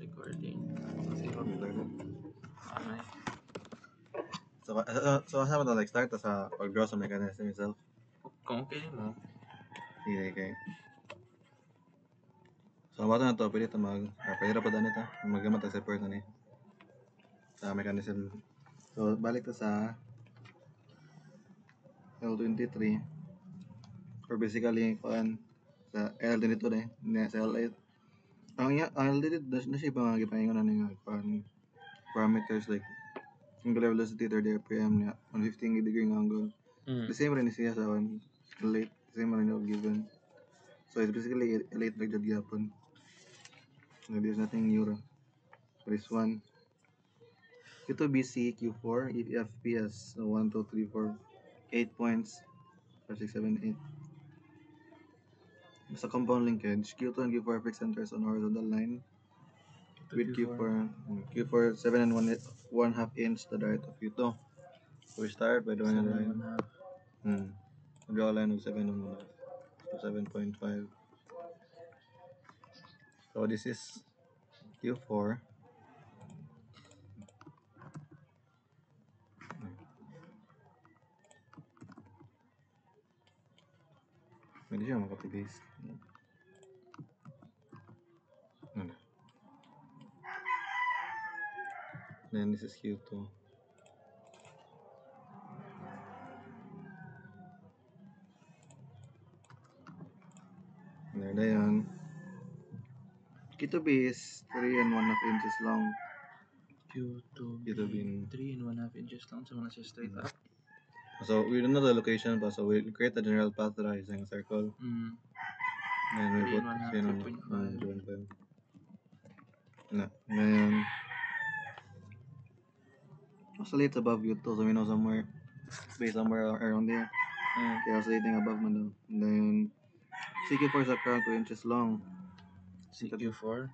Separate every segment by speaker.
Speaker 1: recording. Zero. Ay.
Speaker 2: So kasama to like start sa pag-draw sa mechanism itself.
Speaker 1: Kung okay mo,
Speaker 2: Sige, okay. So bato na to, pwede ito pwede na pa daan ito. Magamat ang support na ni sa mechanism. So balik to sa L23 or basically sa L22 na sa L8. Ang L8 na siya pa gipahingon na nga parameters like angular velocity 30 rpm niya 115 degree angle. The same rin siya sa L8, same rin yung given. So it's basically L8 like gyapon. There's nothing new. So this one Q2 BC Q4 FPS 1 2 3 4 8 points 5 6 7 8. Sa compound linkage Q2 and Q4 fixed centers on horizontal line with Q4 7 and 1/2 inch to the right of Q2. So we start by drawing a line. Draw a line of 7 and 1/2 to 7.5. So this is Q4. Pwede siya makapag-base. Then this is Q2. There na yan. Q2B is 3 and 1/2 inches long.
Speaker 1: Q2
Speaker 2: Q2B
Speaker 1: 3 and 1/2 inches lang sa mga siya straight up.
Speaker 2: So we don't know the location pa, so we'll create a general path that is in a circle. And we
Speaker 1: 3
Speaker 2: put
Speaker 1: and 1/2, 3.5.
Speaker 2: Then oscillate above U2, so we know somewhere around there. Kaya oscillating above mo daw. And then CQ4 is around 2 inches long.
Speaker 1: CQ4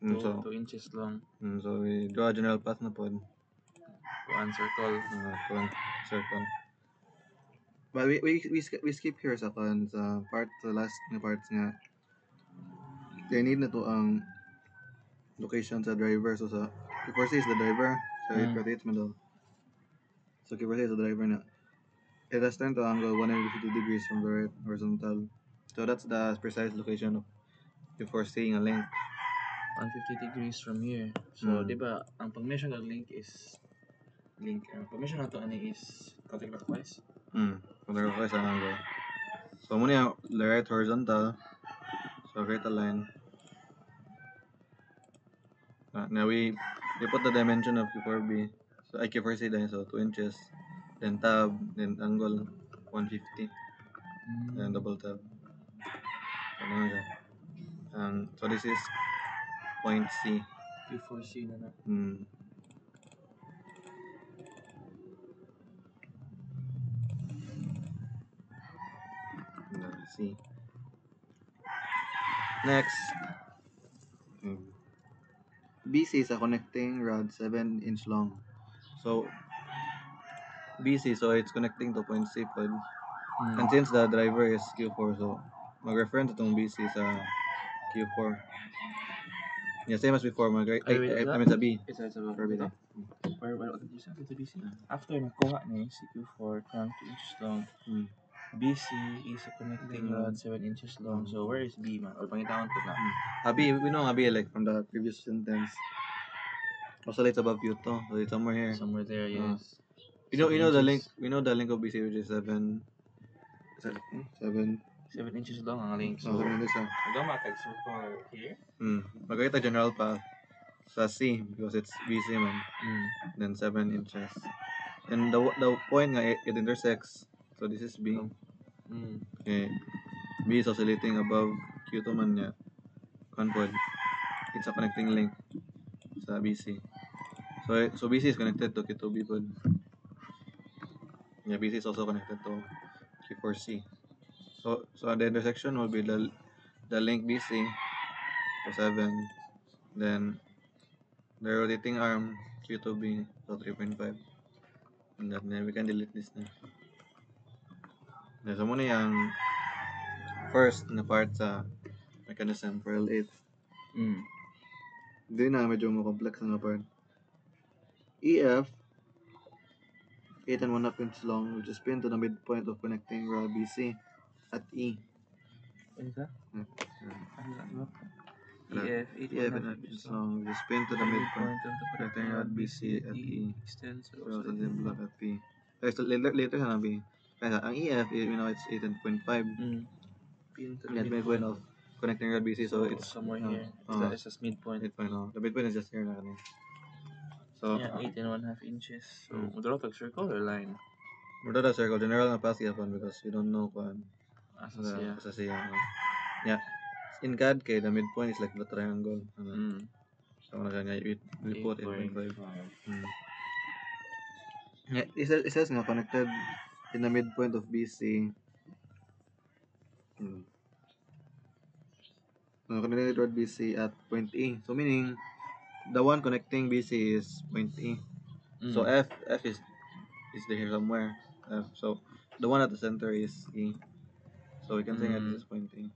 Speaker 2: So
Speaker 1: 2 inches long.
Speaker 2: So we draw a general path na po.
Speaker 1: One circle.
Speaker 2: Circle. But we skip here sa last na parts nga. Kaya need na to ang location sa driver. So sa Q4C is the driver. So it rotates mo daw. So Q4C is the driver na. It has turned to angle 150 degrees from the right horizontal. So that's the precise location of Q4C nga length.
Speaker 1: 150 degrees from here. So, di ba, ang pag-measure ng link is pag-measure na to is counterclockwise.
Speaker 2: Counterclockwise ang angle. So muna yung right horizontal. So create a line. Now we put the dimension of Q4B. So Q4C then, so 2 inches. Then tab, then angle 150. Then double tab. So this is point C.
Speaker 1: Q4C na na.
Speaker 2: C. Next, BC is a connecting rod 7-inch long. So BC, so it's connecting to point C pod. And since the driver is Q4, so mag-reference itong BC sa Q4. Yeah, same as before. I mean sa B.
Speaker 1: It's a B. After nakuha niya si Q4 from 2 inches long, BC is a connecting rod 7 inches long. So where is B, man? Or pangitawan ko na.
Speaker 2: B, we know B like from the previous sentence. Oscillates above Q2, so it's somewhere here.
Speaker 1: Somewhere there, yes.
Speaker 2: You know the link. We know the link of BC, which is 7
Speaker 1: inches long ang link. So, magmamatag circle here.
Speaker 2: Magkita general path sa C because it's BC man. Then 7 inches. And the point nga it intersects. So this is B. Okay. B is oscillating above Q2 man niya. Conpod. It's a connecting link sa BC. So BC is connected to Q2B pod. Yeah, BC is also connected to Q4C. So the intersection will be the link BC to 7. Then the rotating arm Q2B to 3.5. And then we can delete this na. So muna yung first na part sa mechanism for L8. Hindi na, medyo mo complex na part. EF, 8 and 1/2 inch long, which is pinned to the midpoint of connecting rod BC at E.
Speaker 1: Ano ka?
Speaker 2: Hmm.
Speaker 1: Ano?
Speaker 2: Ano?
Speaker 1: EF, 8
Speaker 2: EF
Speaker 1: and
Speaker 2: and
Speaker 1: a
Speaker 2: 1/2
Speaker 1: half
Speaker 2: inch
Speaker 1: inches long.
Speaker 2: long, which is pinned to the midpoint
Speaker 1: Midpoint of the
Speaker 2: connecting
Speaker 1: connecting
Speaker 2: rod
Speaker 1: rod
Speaker 2: BC at E.
Speaker 1: extends to
Speaker 2: So, sa block at P. So, later sanabi. Kaya ang EF, you know, it's 18.5.
Speaker 1: Pin to the
Speaker 2: At midpoint of connecting rod BC, so it's
Speaker 1: somewhere here. That is as midpoint.
Speaker 2: midpoint. The midpoint is just here na kanina. So,
Speaker 1: Yeah, 8 and 1/2 inches. So, draw the circular line.
Speaker 2: we're not a circle. General na pass yapon because we don't know kung
Speaker 1: Asa siya.
Speaker 2: asa siya. Yeah. In CAD kay the midpoint is like the triangle. So, we put 8.5. Yeah, it says nga connected in the midpoint of BC. Connected toward BC at point E. So meaning the one connecting BC is point E. So F is there somewhere. F. So the one at the center is E. So we can say that this is point E.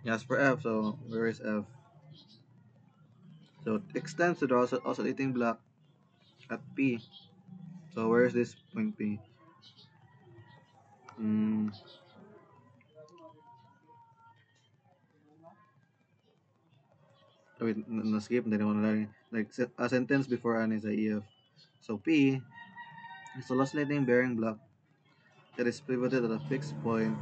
Speaker 2: As for F, so where is F? So it extends to the oscillating block at P. So where is this point P? Wait, na-skip. Hindi naman na like a sentence before an is a EF. So P is the oscillating bearing block that is pivoted at a fixed point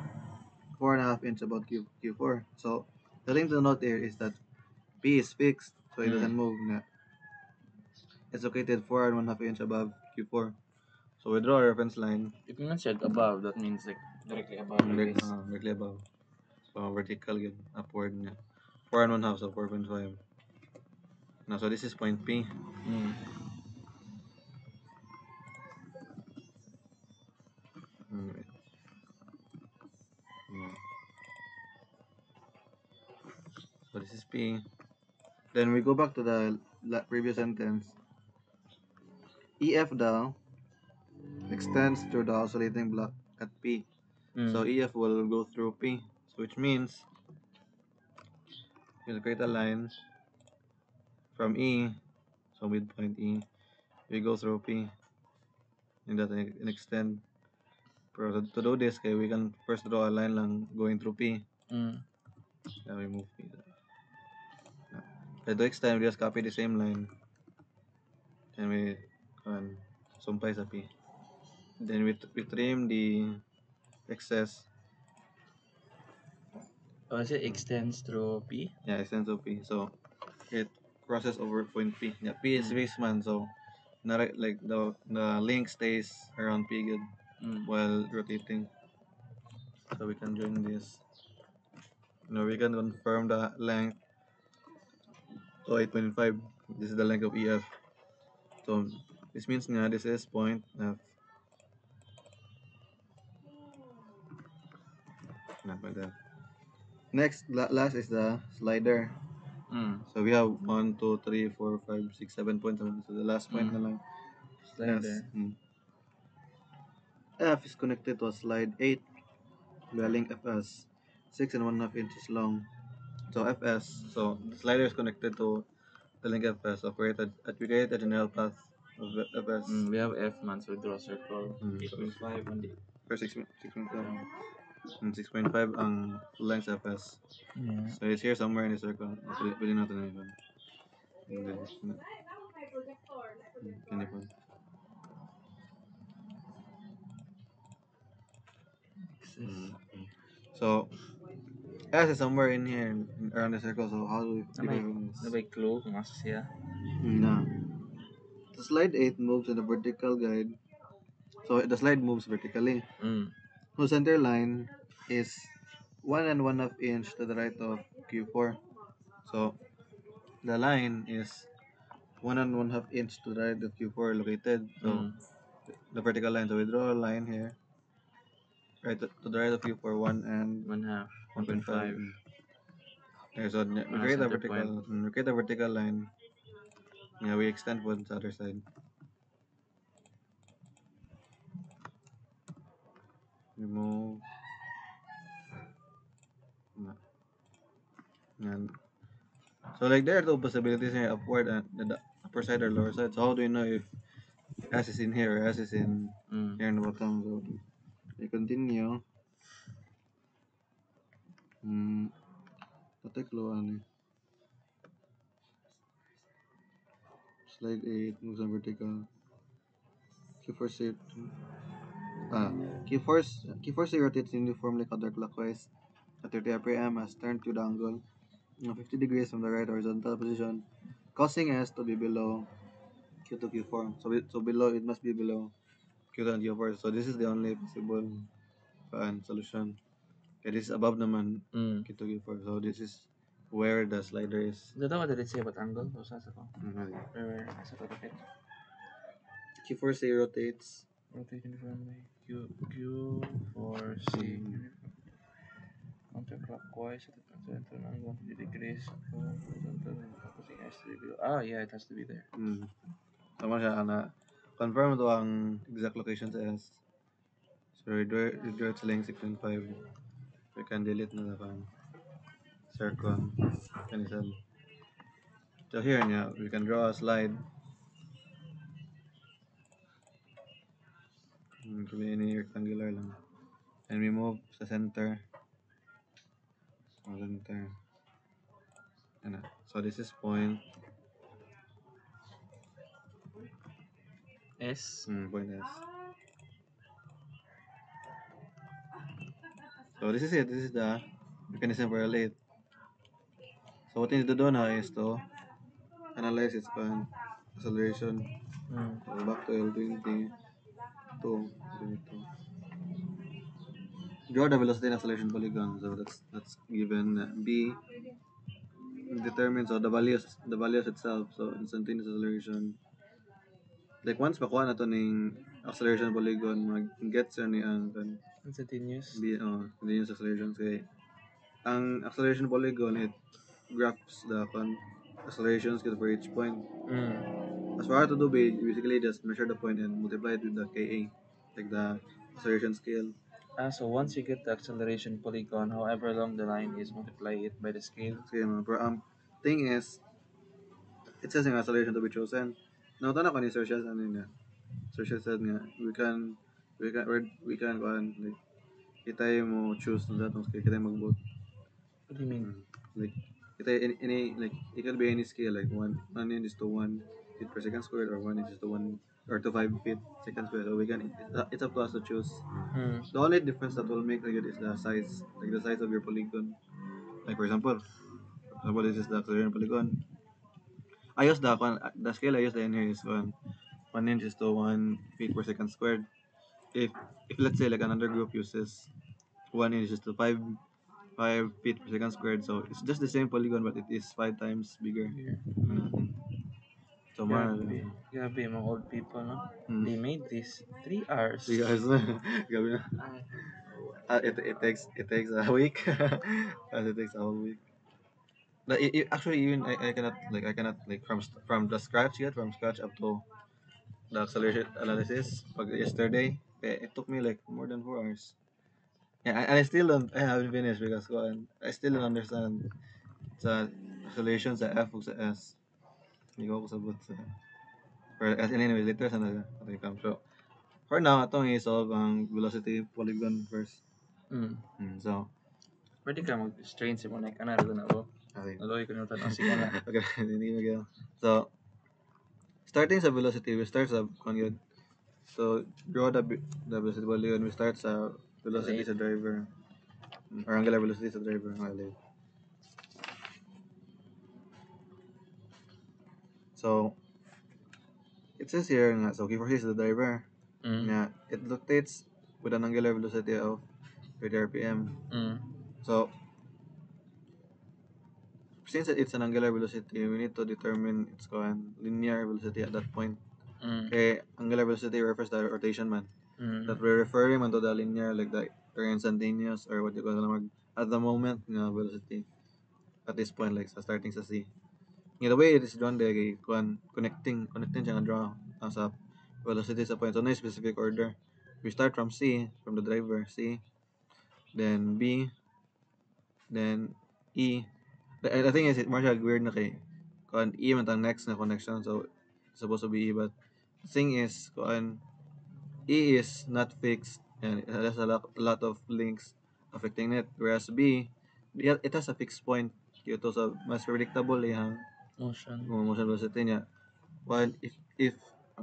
Speaker 2: 4.5 inch above Q4. So the thing to note here is that P is fixed, so it doesn't move. It's located 4.5 inch above Q4. So we draw a reference line.
Speaker 1: If you said above, that means like directly above.
Speaker 2: Directly above. So vertical yun, upward niya. 4.5, so 4.5. Now, so this is point P. So this is P. Then we go back to the previous sentence. EF daw extends through the oscillating block at P. So EF will go through P. So which means we'll create a line from E, so midpoint E, we go through P and that and extend. Pero to do this, okay, we can first draw a line lang going through P. Then we move P. To extend, we just copy the same line and we sumpay sa P. Then we trim the excess.
Speaker 1: Oh, is it extends through P?
Speaker 2: Yeah, extends to P. So it crosses over point P. Yeah, P is fixed man, so not like the link stays around P good while rotating. So we can join this. We can confirm the length to 8.5. This is the length of EF. So this means nga this is point F. Not like that. Next, last is the slider. So we have 1, 2, 3, 4, 5, 6, 7 points. So the last point na lang.
Speaker 1: Slider.
Speaker 2: F is connected to a slide 8 by a link FS, 6 and 1/2 inches long. So FS, so the slider is connected to the link FS. So we create a general path of FS.
Speaker 1: We have F man, so draw circle. 8.5 on the
Speaker 2: For 6.5. 6.5 ang length FS.
Speaker 1: Yeah.
Speaker 2: So it's here somewhere in the circle. Pwede natin na yun. So S is somewhere in here around the circle. So how do we define this?
Speaker 1: Nabay clue kung asa siya.
Speaker 2: No. The slide 8 moves in a vertical guide. So the slide moves vertically. So center line is 1 and 1/2 inch to the right of Q4. So the line is 1 and 1/2 inch to the right of Q4 located. So the vertical line. So we draw a line here. Right to the right of Q4, 1 and
Speaker 1: 1/2.
Speaker 2: 1.5. Okay, so we create a vertical line. Yeah, we extend one to the other side. Remove. And so like there are two possibilities here, upward and the upper side or lower side. So how do you know if S is in here or S is in here in the bottom? So you continue. Tatik lo ano. Slide 8, moves on vertical. Key force ah, key force rotates uniformly counterclockwise at 30 rpm as turned to the angle 50 degrees from the right horizontal position, causing S to be below Q2 Q4. So below it must be below Q2 and Q4. So this is the only possible solution. Okay, this is above naman Q2 Q4. So this is where the slider is.
Speaker 1: Dito ka dito siya angle o sa ko.
Speaker 2: Okay.
Speaker 1: Where sa to rotate.
Speaker 2: Q4C rotates.
Speaker 1: Rotate uniformly. Q for C. Counterclockwise at the angle 50 degrees. Causing S to be below. Ah, yeah, it has to be there.
Speaker 2: Tama siya na confirm to ang exact location sa S. So redraw it sa length 6.5. We can delete na lang circle cancel. So here niya, we can draw a slide. Could be any rectangular lang. And we move sa center. Center. So this is point
Speaker 1: S.
Speaker 2: Point S. So this is it. This is the mechanism for L8. So what you need to do now is to analyze its acceleration. So back to L20. Draw the velocity and acceleration polygon. So that's given. B determines the values itself. So instantaneous acceleration. Like once makuha na to ning acceleration polygon, mag-gets ni ang
Speaker 1: Instantaneous.
Speaker 2: continuous acceleration kay ang acceleration polygon it graphs the acceleration scale for each point. As for how to do it, basically just measure the point and multiply it with the Ka, like the acceleration scale.
Speaker 1: So once you get the acceleration polygon, however long the line is, multiply it by the scale.
Speaker 2: So thing is, it says yung acceleration to be chosen. Now, tanong ko ni Sir Shaz, Sir Shaz said nga, we can like, kita mo choose na that, kita mag-vote.
Speaker 1: What do you mean?
Speaker 2: Like, kita any, like, it could be any scale, like 1 inch to 1 feet per second squared, or 1 inch to 1, or to 5 feet second squared. So it's up to us to choose. The only difference that will make it is the size, like the size of your polygon. Like for example, this is the acceleration polygon. I use the scale I use in here is 1 inch is to 1 feet per second squared. If let's say like another group uses 1 inch is to 5 feet per second squared, so it's just the same polygon but it is 5 times bigger. So
Speaker 1: Grabe, mga old people, no? They made this 3 hours.
Speaker 2: 3 hours na. Gabi na. It takes a week. As it takes a whole week. But actually even I cannot like from the scratch up to the acceleration analysis yesterday. It took me like more than 4 hours. Yeah, and I haven't finished because I still don't understand sa acceleration sa F ug sa S. Hindi ko sabot sa anyway later sa come. So for now atong i-solve ang velocity polygon first. So
Speaker 1: pwede ka mag-strain si mo na kanaro na ako.
Speaker 2: okay.
Speaker 1: Aloy ko na tanong si na.
Speaker 2: Okay, hindi mo. So starting sa velocity, we start sa yun. So draw the velocity polygon. We start sa velocity sa driver. Or angular velocity sa driver. So it says here nga, so K4C is the driver. It rotates with an angular velocity of 30 rpm. So since it's an angular velocity, we need to determine its linear velocity at that point. Okay, angular velocity refers to rotation man. That we're referring man to the linear, like the instantaneous or what you call it, at the moment velocity at this point, like starting sa C. The way it is drawn there, connecting siya nga draw sa velocity sa point. So no specific order. We start from C, from the driver C, then B, then E, I think is it more siya weird na kay kuan E man tang next na connection, so it's supposed to be E, but the thing is kuan E is not fixed and it has a lot of links affecting it, whereas B it has a fixed point dito sa mas predictable yung
Speaker 1: Motion.
Speaker 2: motion velocity niya. While if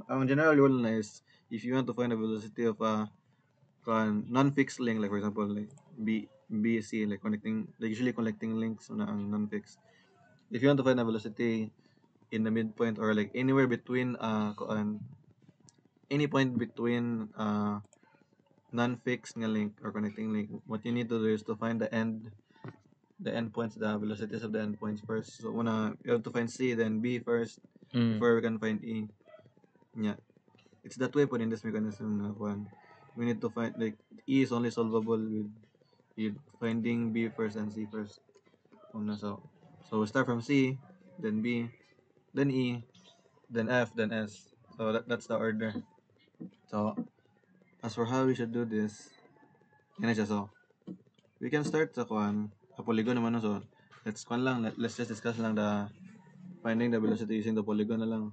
Speaker 2: ang general rule na is if you want to find the velocity of a non-fixed link, like for example like B C, like connecting, like usually connecting links na ang non-fixed. If you want to find a velocity in the midpoint or like anywhere between any point between non-fixed nga link or connecting link, what you need to do is to find the endpoints, the velocities of the endpoints first. So una you have to find C then B first before we can find E. Yeah. It's that way po in this mechanism na kuan. We need to find like E is only solvable with finding B first and C first. Una, so we start from C, then B, then E, then F, then S. So that's the order. So as for how we should do this, yan na siya. So we can start sa kuan, sa polygon naman no. So let's just discuss lang the finding the velocity using the polygon na lang.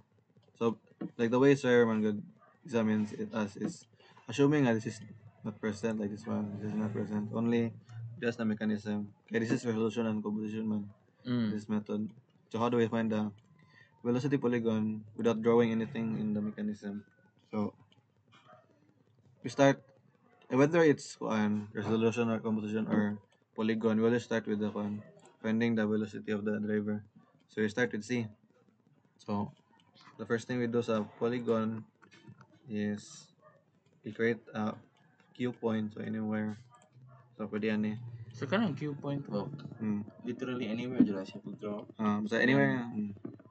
Speaker 2: So like the way Sir Mangud examines it as is assuming that this is not percent like this one, this is not percent, only just the mechanism. Okay, this is resolution and composition man. This method. So how do we find the velocity polygon without drawing anything in the mechanism? So we start whether it's resolution or composition or polygon, we always start with the finding the velocity of the driver. So we start with C. So the first thing we do sa polygon is we create a Q point, so anywhere. So pwede yan eh.
Speaker 1: So kanang Q point of literally anywhere dira siya pag-draw.
Speaker 2: So anywhere.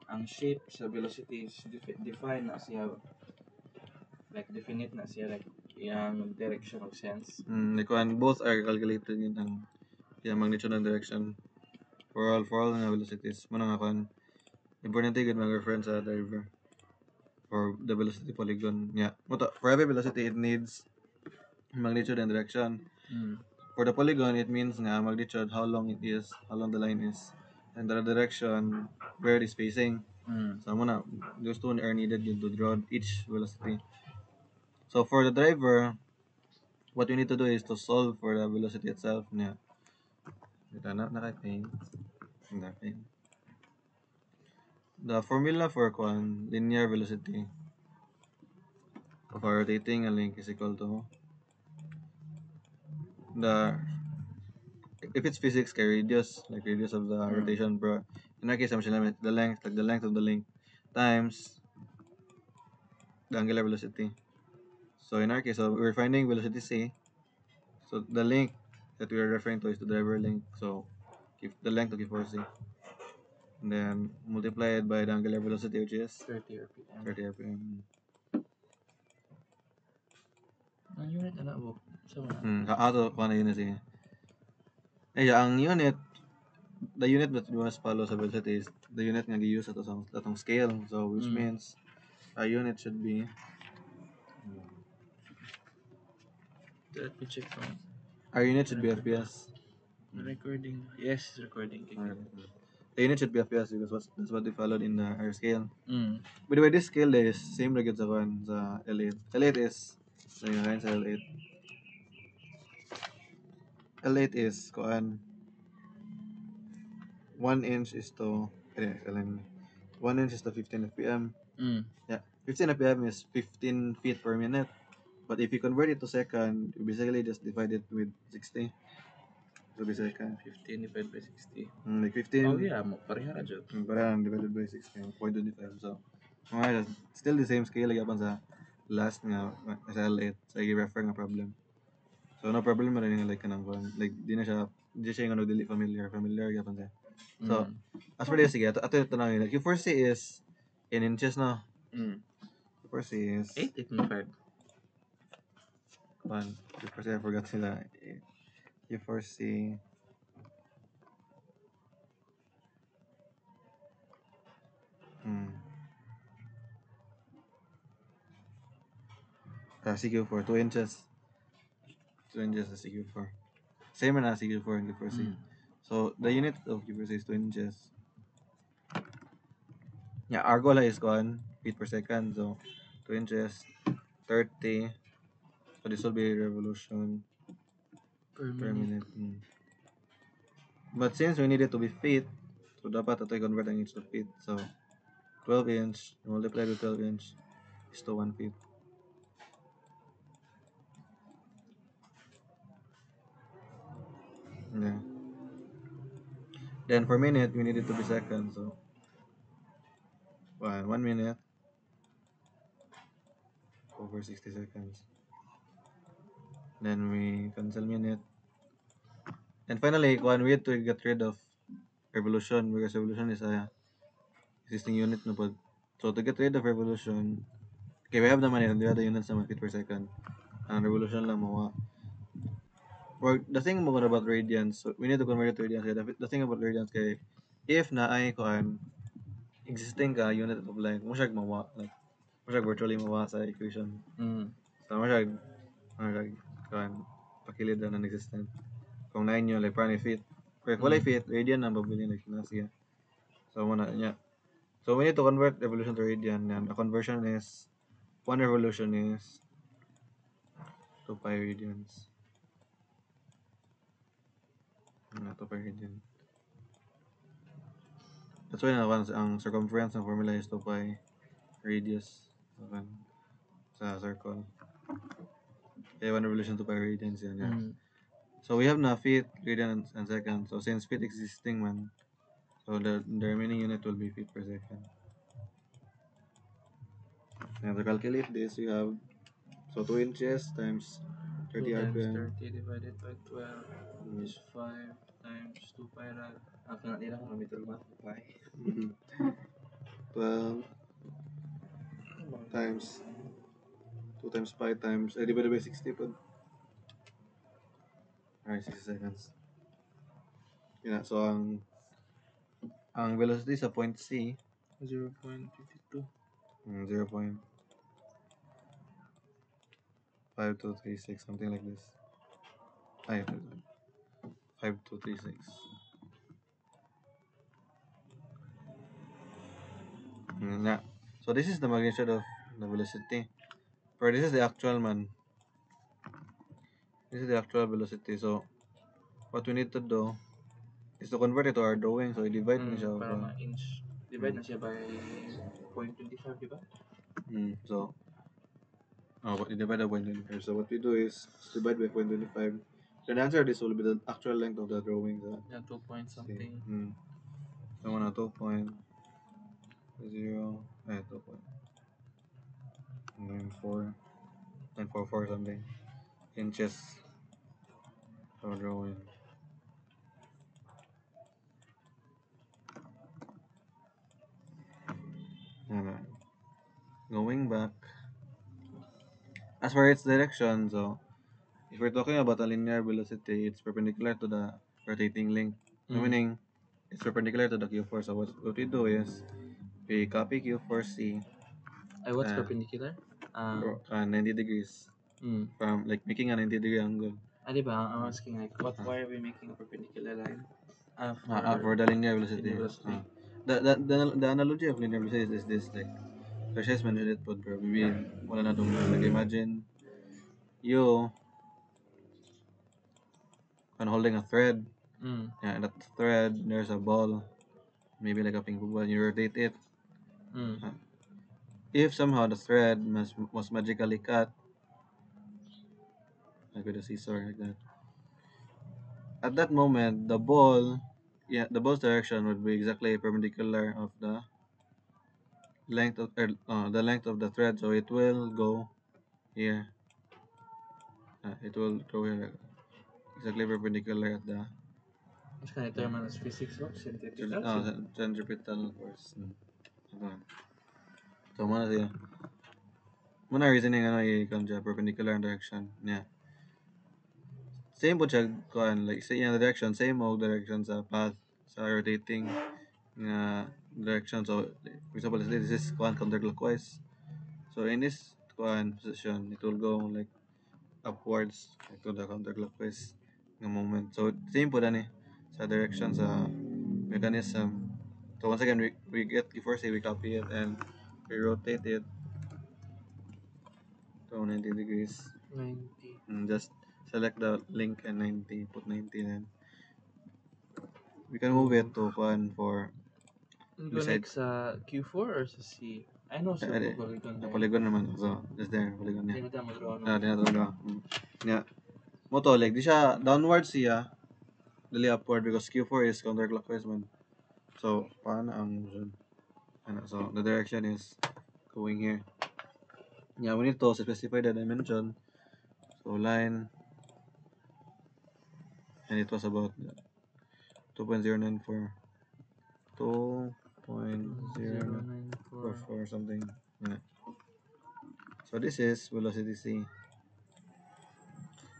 Speaker 1: Ang shape sa velocity is define na siya, like definite na siya, like yung direction of sense.
Speaker 2: Like both are calculated yun ang magnitude and direction for all nga velocities. Muna nga importante good mag-reference sa driver for the velocity polygon. Yeah. For every velocity it needs magnitude and direction. For the polygon, it means nga magnitude, how long it is, how long the line is, and the direction, where it is facing. So muna, those two are needed to draw each velocity. So for the driver, what we need to do is to solve for the velocity itself. Yeah. Ito na, naka-paint. The formula for linear velocity of a rotating a link is equal to if it's physics, radius, like radius of the rotation, bro. In our case, I'm saying the length of the link times the angular velocity. So in our case, we're finding velocity C. So the length that we are referring to is the driver length. So keep the length of Q4C. And then multiply it by the angular velocity, which is
Speaker 1: 30 RPM.
Speaker 2: 30 RPM.
Speaker 1: Ang unit na po. So,
Speaker 2: Ato kung ano unit siya. Ang unit, the unit that we must follow sa velocity is the unit nga gi-use atong scale. So which means our unit should be
Speaker 1: let me check from
Speaker 2: our unit should be FPS.
Speaker 1: Recording. Yes, it's recording.
Speaker 2: The unit should be FPS because that's what we followed in our scale. By the way, this scale is same like sa L8. L8 is sa L8. L8 is 1 inch is to 1 inch is to 15 fpm. Yeah, 15 fpm is 15 feet per minute. But if you convert it to second, you basically just divide it with 60. So be second.
Speaker 1: 15 divided by 60.
Speaker 2: Like 15.
Speaker 1: Oh yeah, pareha ra jud.
Speaker 2: Pareha divided by 60, 0.25. So, still the same scale like sa last nga sa L8 sa i-refer nga problem. So no problem man rin like kanang like di siya yung dili familiar gyapon siya. So as for this, sige ato tanawin like Q4C is in inches no. Q4C is
Speaker 1: 8.5.
Speaker 2: Q4C I forgot sila. Q4C CQ4 2 inches. 2 inches sa CQ4. Same na CQ4 and Q4C. So the unit of Cubic is 2 inches. Yeah, our goal is kuan feet per second. So 2 inches, 30. So this will be revolution
Speaker 1: Per
Speaker 2: per
Speaker 1: minute.
Speaker 2: minute. But since we need it to be feet, so dapat ito i-convert ang inch to feet. So 12 inch multiplied with 12 inch is to 1 feet. Yeah. Then per minute, we need it to be seconds. So 1 minute over 60 seconds. Then we cancel minute. And finally, we had to get rid of revolution because revolution is a existing unit. No, but so to get rid of revolution, okay, we have the money and the other units naman feet per second. Ang revolution lang mo. Or the thing mo about radians, so we need to convert it to radians. Kaya the thing about radians kay if na ay kuan existing ka unit of length, mo siya mawa like mo siya virtually mawa sa equation. So mo siya kuan pakilid na non-existent. Kung 9 yun, like parang feet. Kaya wala feet, radian ang babili like na siya. So mo na niya. So we need to convert revolution to radian. And the conversion is 1 revolution is 2 pi radians. 2 pi radian. That's why ang circumference ng formula is 2 pi radius sa circle. Okay, 1 revolution 2 pi radians yan. Yeah. So we have na feet, radian, and second. So since feet existing man, so the remaining unit will be feet per second. And to calculate this, you have 2 inches times 30 RPM.
Speaker 1: 30 divided by 12 is 5 times 2 pi rad. Ang kanat nila kung namitul math pi.
Speaker 2: 12 times 2 times pi times divided by 60 po. Alright, 60 seconds. Yeah, so ang velocity sa point C
Speaker 1: 0.52.
Speaker 2: 0.5236, something like this. 5236. Yeah. So this is the magnitude of the velocity. But this is the actual man. This is the actual velocity. So what we need to do is to convert it to our drawing. So I divide na siya.
Speaker 1: Para ma-inch. Divide na siya by 0.25, di ba?
Speaker 2: So what you divide by 0.25. So what we do is divide by 0.25. The answer this will be the actual length of the drawing. So,
Speaker 1: Yeah, 2 point something.
Speaker 2: So 2.0 2.94 something inches for drawing. Going back, as for its direction, so if we're talking about a linear velocity, it's perpendicular to the rotating link, meaning it's perpendicular to the Q4. So what we do is we copy Q4C.
Speaker 1: What's perpendicular?
Speaker 2: 90 degrees from like making a 90-degree angle.
Speaker 1: Di ba? I'm asking like, why are we making a perpendicular line?
Speaker 2: For the linear velocity. The analogy of linear velocity is this, like Precious mentioned it, but bro, maybe wala na dong like imagine you holding a thread. Yeah, and that thread there's a ball, maybe like a ping pong ball, and you rotate it. If somehow the thread was magically cut, like with a scissor like that, at that moment the ball's direction would be exactly perpendicular of the length of the thread, so it will go here. It will go here exactly perpendicular at the
Speaker 1: Mas kan ito naman sa physics,
Speaker 2: centripetal force. So mana siya? Muna reasoning perpendicular direction. Yeah. Same po siya like say in the direction, same mo direction sa path sa rotating nga direction. So for example, this is counterclockwise. So in this position, it will go like upwards to the counterclockwise nga moment. So same po dani. sa direction sa mechanism. So once again, we get Q4 C, we copy it and we rotate it to 90 degrees.
Speaker 1: 90.
Speaker 2: Just select the link and 90, put 90 then. We can move it to one for beside
Speaker 1: Connect sa Q4 or sa C? I know sa
Speaker 2: ade,
Speaker 1: polygon
Speaker 2: the
Speaker 1: tayo.
Speaker 2: polygon naman. So, just there, polygon
Speaker 1: Hindi
Speaker 2: niya.
Speaker 1: mo tayo mag-draw no?
Speaker 2: Tinatawag ko. Yeah. Mo to, like, di siya downward siya, dali upward because Q4 is counterclockwise man. So, paano ang motion? Ano, so, the direction is going here. Yeah, we need to specify the dimension. So, line, and it was about 2.094. 2.044 something. Yeah. So, this is velocity C.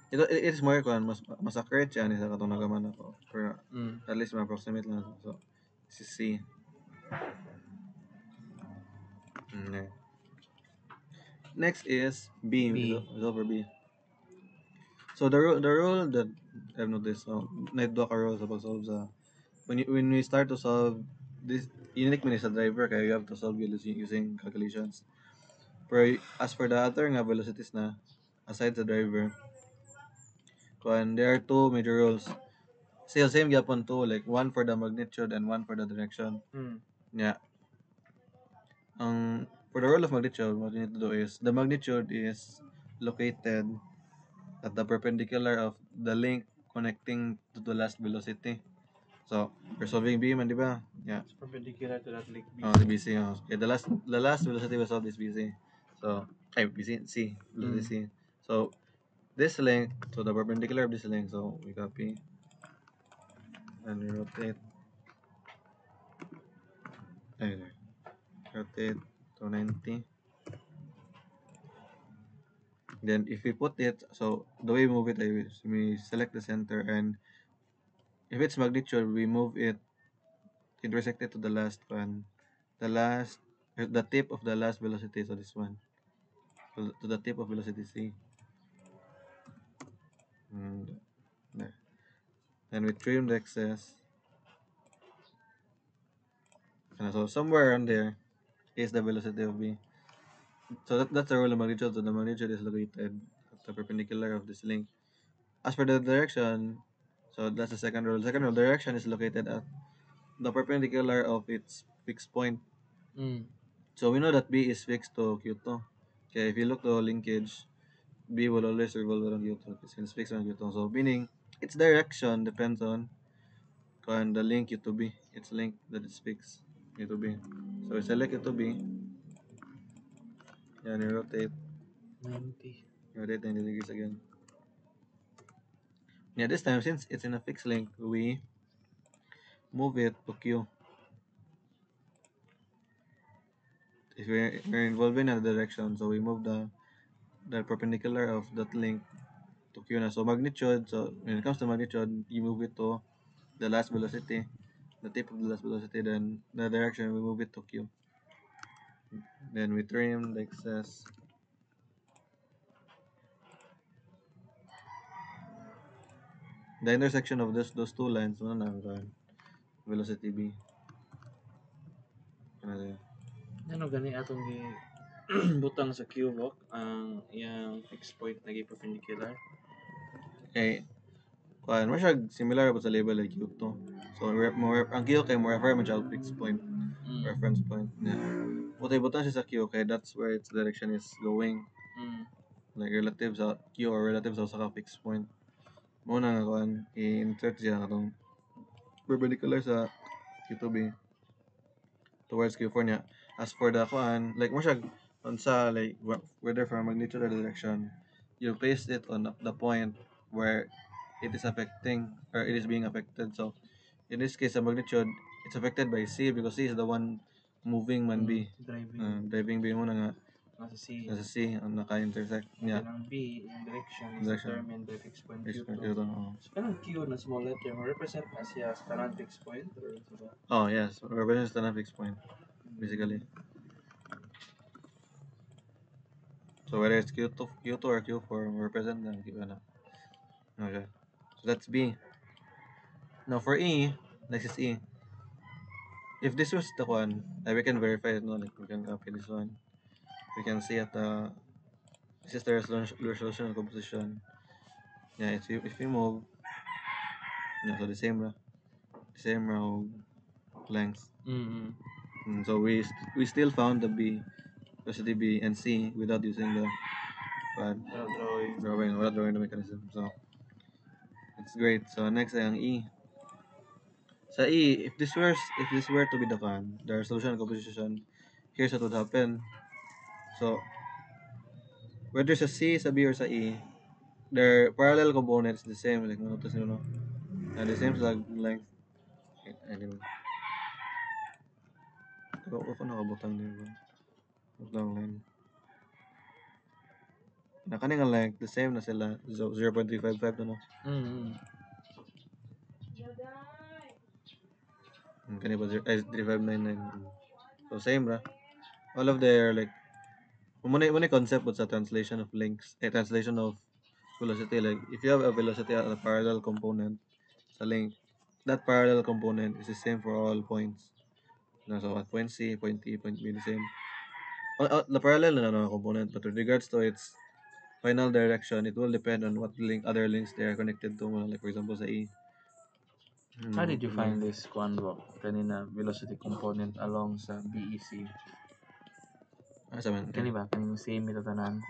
Speaker 2: It is more kung mas accurate siya ni sa katong nagaman ako. Pero at least ma-approximate lang. So, this is C. Yeah. Next is B.
Speaker 1: B.
Speaker 2: Resolve for B. So, the rule that I've noticed, na-do ka rule sa pag-solve sa when we start to solve this, unique man is a driver kaya you have to solve using calculations. Pero as for the other nga velocities na, aside sa driver, there are two major rules. Still same gyapon two, like one for the magnitude and one for the direction. Yeah. For the rule of magnitude, what you need to do is the magnitude is located at the perpendicular of the link connecting to the last velocity. So, we're solving B man, di ba? Yeah.
Speaker 1: It's perpendicular to that link B.
Speaker 2: The BC. Okay, the last velocity we solved is BC. So, BC, C, velocity C. So, this length, so the perpendicular of this length, so we copy and we rotate. Rotate to 90. Then, if we put it, so the way we move it is we select the center, and if it's magnitude, we move it, intersect it to the last one, the tip of the last velocity, so this one, to the tip of velocity C. And there. Then we trim the excess. And so somewhere around there is the velocity of B. So that's the rule of magnitude. So the magnitude is located at the perpendicular of this link. As for the direction, so that's the second rule. Second rule, direction is located at the perpendicular of its fixed point. So we know that B is fixed to Q2. Okay, if you look to linkage, B will always revolve around Q2 since fixed around Q2. So meaning its direction depends on the link U to B. Its link that is fixed U to B. So we select U to B. And you rotate
Speaker 1: 90.
Speaker 2: 90 degrees again. Yeah, this time since it's in a fixed link, we move it to Q. If we're involving in a direction, so we move the perpendicular of that link to Q na. So magnitude, so when it comes to magnitude, you move it to the last velocity, the tip of the last velocity, then the direction we move it to Q. Then we trim the excess. The intersection of those two lines, velocity B.
Speaker 1: Ano gani atong gi butang sa Q-hook ang yang fixed point na perpendicular.
Speaker 2: Okay. Mo siya similar po sa label like Q2. So ang Q kay mo refer mo siya fixed point, reference point. Yeah. Butay-butang siya sa Q kay that's where its direction is going. Like relative sa Q or relative sa fixed point. Mo na nga i-insert siya katong perpendicular sa Q2B towards Q4 niya. As for the like mo siya sa like whether from magnitude or direction, you place it on the point where it is affecting or it is being affected. So in this case, the magnitude, it's affected by C because C is the one moving man B. Driving B mo na nga nasa C ang naka-intersect niya.
Speaker 1: Ang B, yung direction is determined by fixed point Q2. So kanang Q na small letter mo represent as siya kanang fixed point or diba?
Speaker 2: Oh yes, represents the fixed point basically. So whether it's Q2 or Q4, represent the Q na. Okay. So that's B. Now for E, next is E. If this was the one, we can verify it, no? Like we can copy this one. We can see at the this is the resolution and composition. Yeah, if you move, yeah, so the same row length.
Speaker 1: Mm-hmm.
Speaker 2: So we still found the B, velocity B and C without using the pad drawing without drawing the mechanism. So it's great. So next ay ang E. Sa E, if this were to be the can, the resolution and composition, here's what would happen. So whether sa C, sa B, or sa E, their parallel components the same. Like notice nyo, no? And the same length. Anyway. Ako nakabutang din ba? Butang line. Na kani nga length, the same na sila. 0.355 to, no?
Speaker 1: Mm-hmm.
Speaker 2: Kani ba 3599. So same ra. All of their like muna concept with sa translation of links, translation of velocity. Like if you have a velocity at a parallel component sa link, that parallel component is the same for all points. No, so at point C, point T, point B, the same. The parallel na no, component, but with regards to its final direction, it will depend on what other links they are connected to. Like for example sa E.
Speaker 1: How did you find this Kwanbo kanina velocity component along sa BEC?
Speaker 2: Sa man?
Speaker 1: Kani ba kaning same ito tanan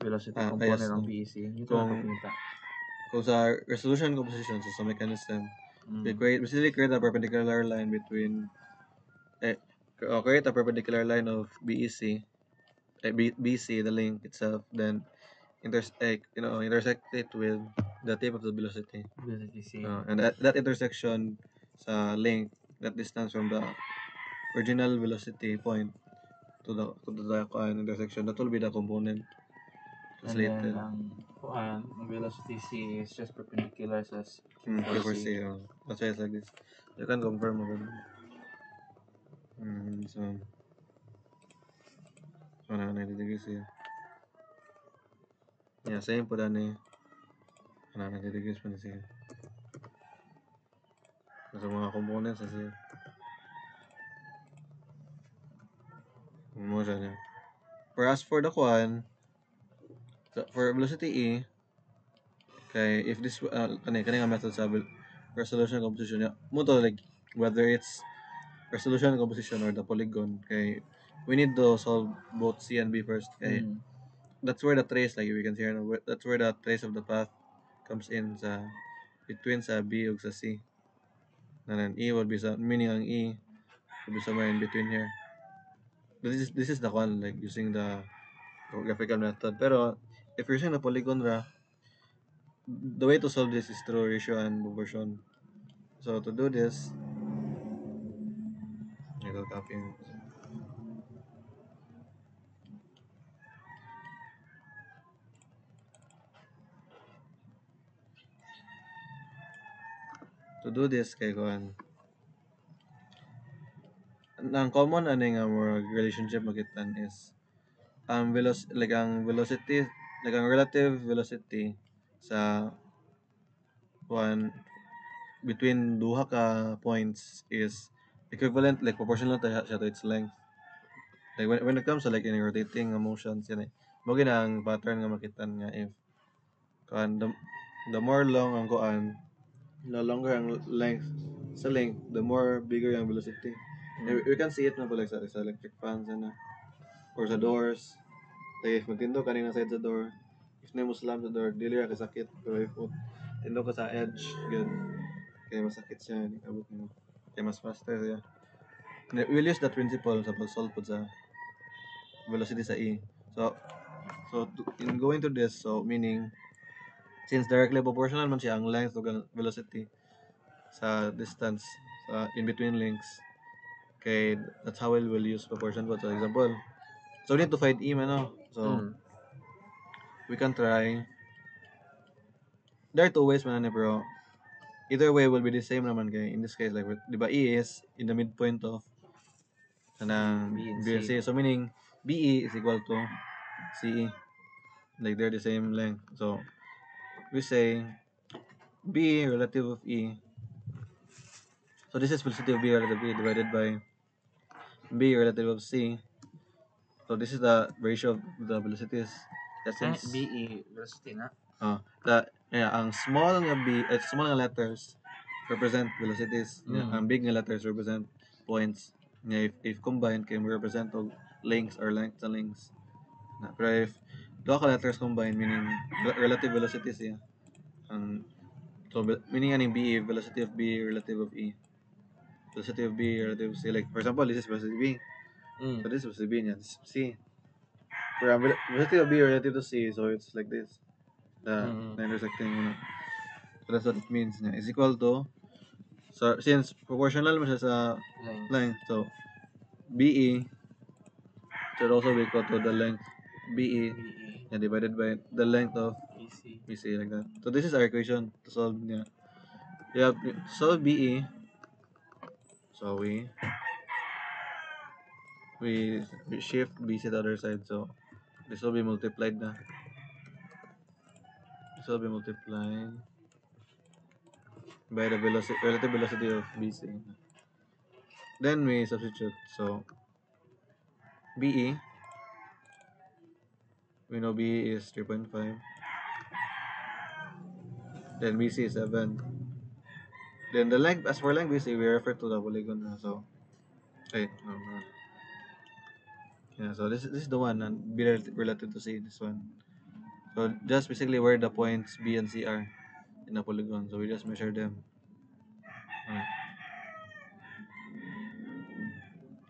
Speaker 1: velocity
Speaker 2: Yes,
Speaker 1: component ng
Speaker 2: no.
Speaker 1: BEC? Ito
Speaker 2: Kung-
Speaker 1: na kapinita.
Speaker 2: Kung sa resolution composition, so sa mechanism, we
Speaker 1: Mm.
Speaker 2: basically create a perpendicular line between create a perpendicular line of BEC, BC, the link itself, then intersect it with the tip of the velocity.
Speaker 1: Velocity C.
Speaker 2: And that intersection sa link, that distance from the original velocity point to the intersection, that will be the component
Speaker 1: And then
Speaker 2: translated.
Speaker 1: ang velocity C is just perpendicular sa
Speaker 2: Q4
Speaker 1: C.
Speaker 2: C. That's why it's like this. You can confirm mo. So, 90 degrees here. Yeah, same po dani. 90 degrees pa na siya. Sa mga components na siya. Mo siya niya. Whereas for the kwan, for velocity E, kay if this kani nga method sa resolution and composition niya, mo to like whether it's resolution and composition or the polygon, kay we need to solve both C and B first. Kay that's where the trace, like we can see here, that's where the trace of the path comes in sa between sa B ug sa C. And then E would be meaning ang E would be somewhere in between here. This is the one like using the graphical method. Pero if you're using the polygon ra, the way to solve this is through ratio and proportion. So to do this, I will copy. To do this kay kuan. Ang common ani nga more relationship makitan is ang velocity like ang relative velocity sa one between duha ka points is equivalent, like proportional siya to its length. Like when it comes to like any rotating motions yan mo ang pattern nga makitan nga if kuan the more long ang kuan, the longer ang length sa length, the more bigger ang velocity. And we can see it na po like sa electric fans or sa doors. Like if magtindo ka nga side sa door, if na mo slam sa door, dili ra kasakit. Pero if tindo ka sa edge, good. Kaya masakit siya, abot mo. Kaya mas faster siya. We'll use that principle sa pag-solve po sa velocity sa E. So in going to this, so meaning, since directly proportional man siya ang length of velocity sa distance in between links, okay, that's how we'll use proportion. But for example, so we need to find E man, no? So we can try. There are two ways man, bro. Either way will be the same naman kay in this case, like di ba E is in the midpoint of kanang
Speaker 1: B and
Speaker 2: B and
Speaker 1: C.
Speaker 2: C. So meaning BE is equal to CE. Like they're the same length. So we say B relative of E So this is velocity of B relative to E divided by B relative of C. So this is the ratio of the velocities. Since
Speaker 1: BE velocity na.
Speaker 2: ang small nga B, small nga letters represent velocities. Ang big nga letters represent points. If combined, can represent og lengths or length sa lengths. Pero if duha ka letters combined, meaning relative velocities siya. Meaning aning BE, velocity of B relative of E. Velocity of B relative of C. Like, for example, this is velocity B. So this is velocity B niya. This is C. For velocity of B relative to C, so it's like this. The intersecting one. So that's what it means niya. Is equal to, so since proportional mo siya sa length, so BE should also be equal to the length BE divided by the length of BC, like that. So this is our equation to solve niya. We have to solve BE. So we shift BC to the other side. So this will be multiplied na. This will be multiplied by the relative velocity of BC. Then we substitute. So BE, we know BE is 3.5. Then BC is 7. Then the length, as for length BC, we refer to the polygon. So, no. Yeah, so this is the one, and B relative to C, this one. So just basically where the points B and C are in the polygon. So we just measure them.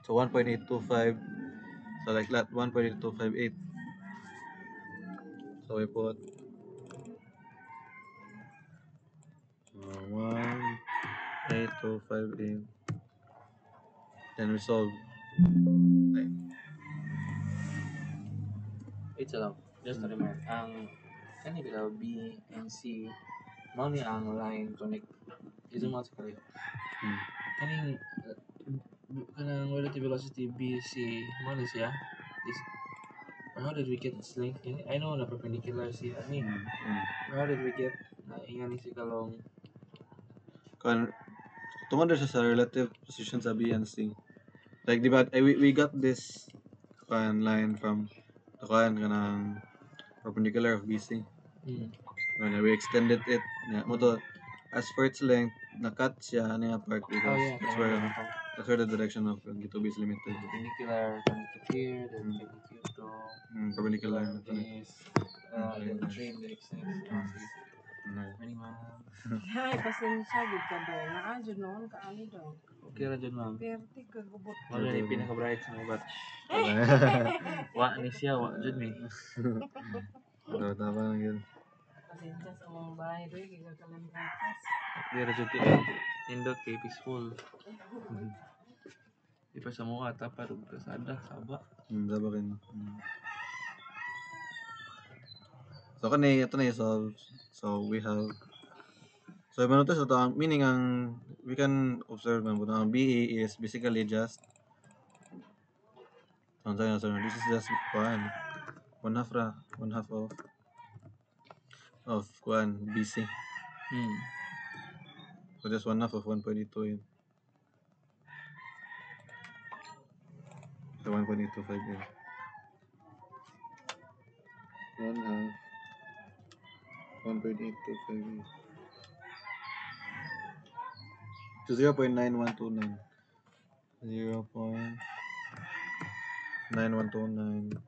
Speaker 2: So 1.825. So like that, 1.8258. So we put 1.8258. Then we solve.
Speaker 1: Wait lang. Just to remind, ang kanila B and C, mao ni ang line connect. Isang mga sakali. Kaning kanang relative velocity BC, mao ni siya. How did we get this length? I know na perpendicular siya. How did we get na ingani si kalong?
Speaker 2: Tungod sa relative position sa B and C. Like, di ba, we got this line from the kanang perpendicular of BC. When we extended it, as for its length, na-cut siya niya part because that's where the direction of G2B is limited.
Speaker 1: Perpendicular here, then perpendicular to
Speaker 2: perpendicular
Speaker 1: this, then train the extent. Minimum.
Speaker 3: Ay, pasensya, good ka ba? Naadyo noon, kaani daw.
Speaker 1: Okay ra dyan, ma'am.
Speaker 3: Perti ka gubot.
Speaker 1: Wala na yung pinaka-bright sa mga batch. Wa ni siya, wa dyan eh.
Speaker 2: Tama lang yun.
Speaker 3: Pasensya sa mga bahay doy, kaya kalambratas.
Speaker 1: Hindi ra dyan indot kay peaceful. Di pa sa mga tapad o kasada, saba.
Speaker 2: Saba rin. So kanina ito na i-solve. So we have, so notice ito ang meaning ang we can observe man ang BE is basically just this is just one half of BC. So just one half of 1.82 yun. So 1.825 yun. One half 1.825 to 0.9129. 0.9129.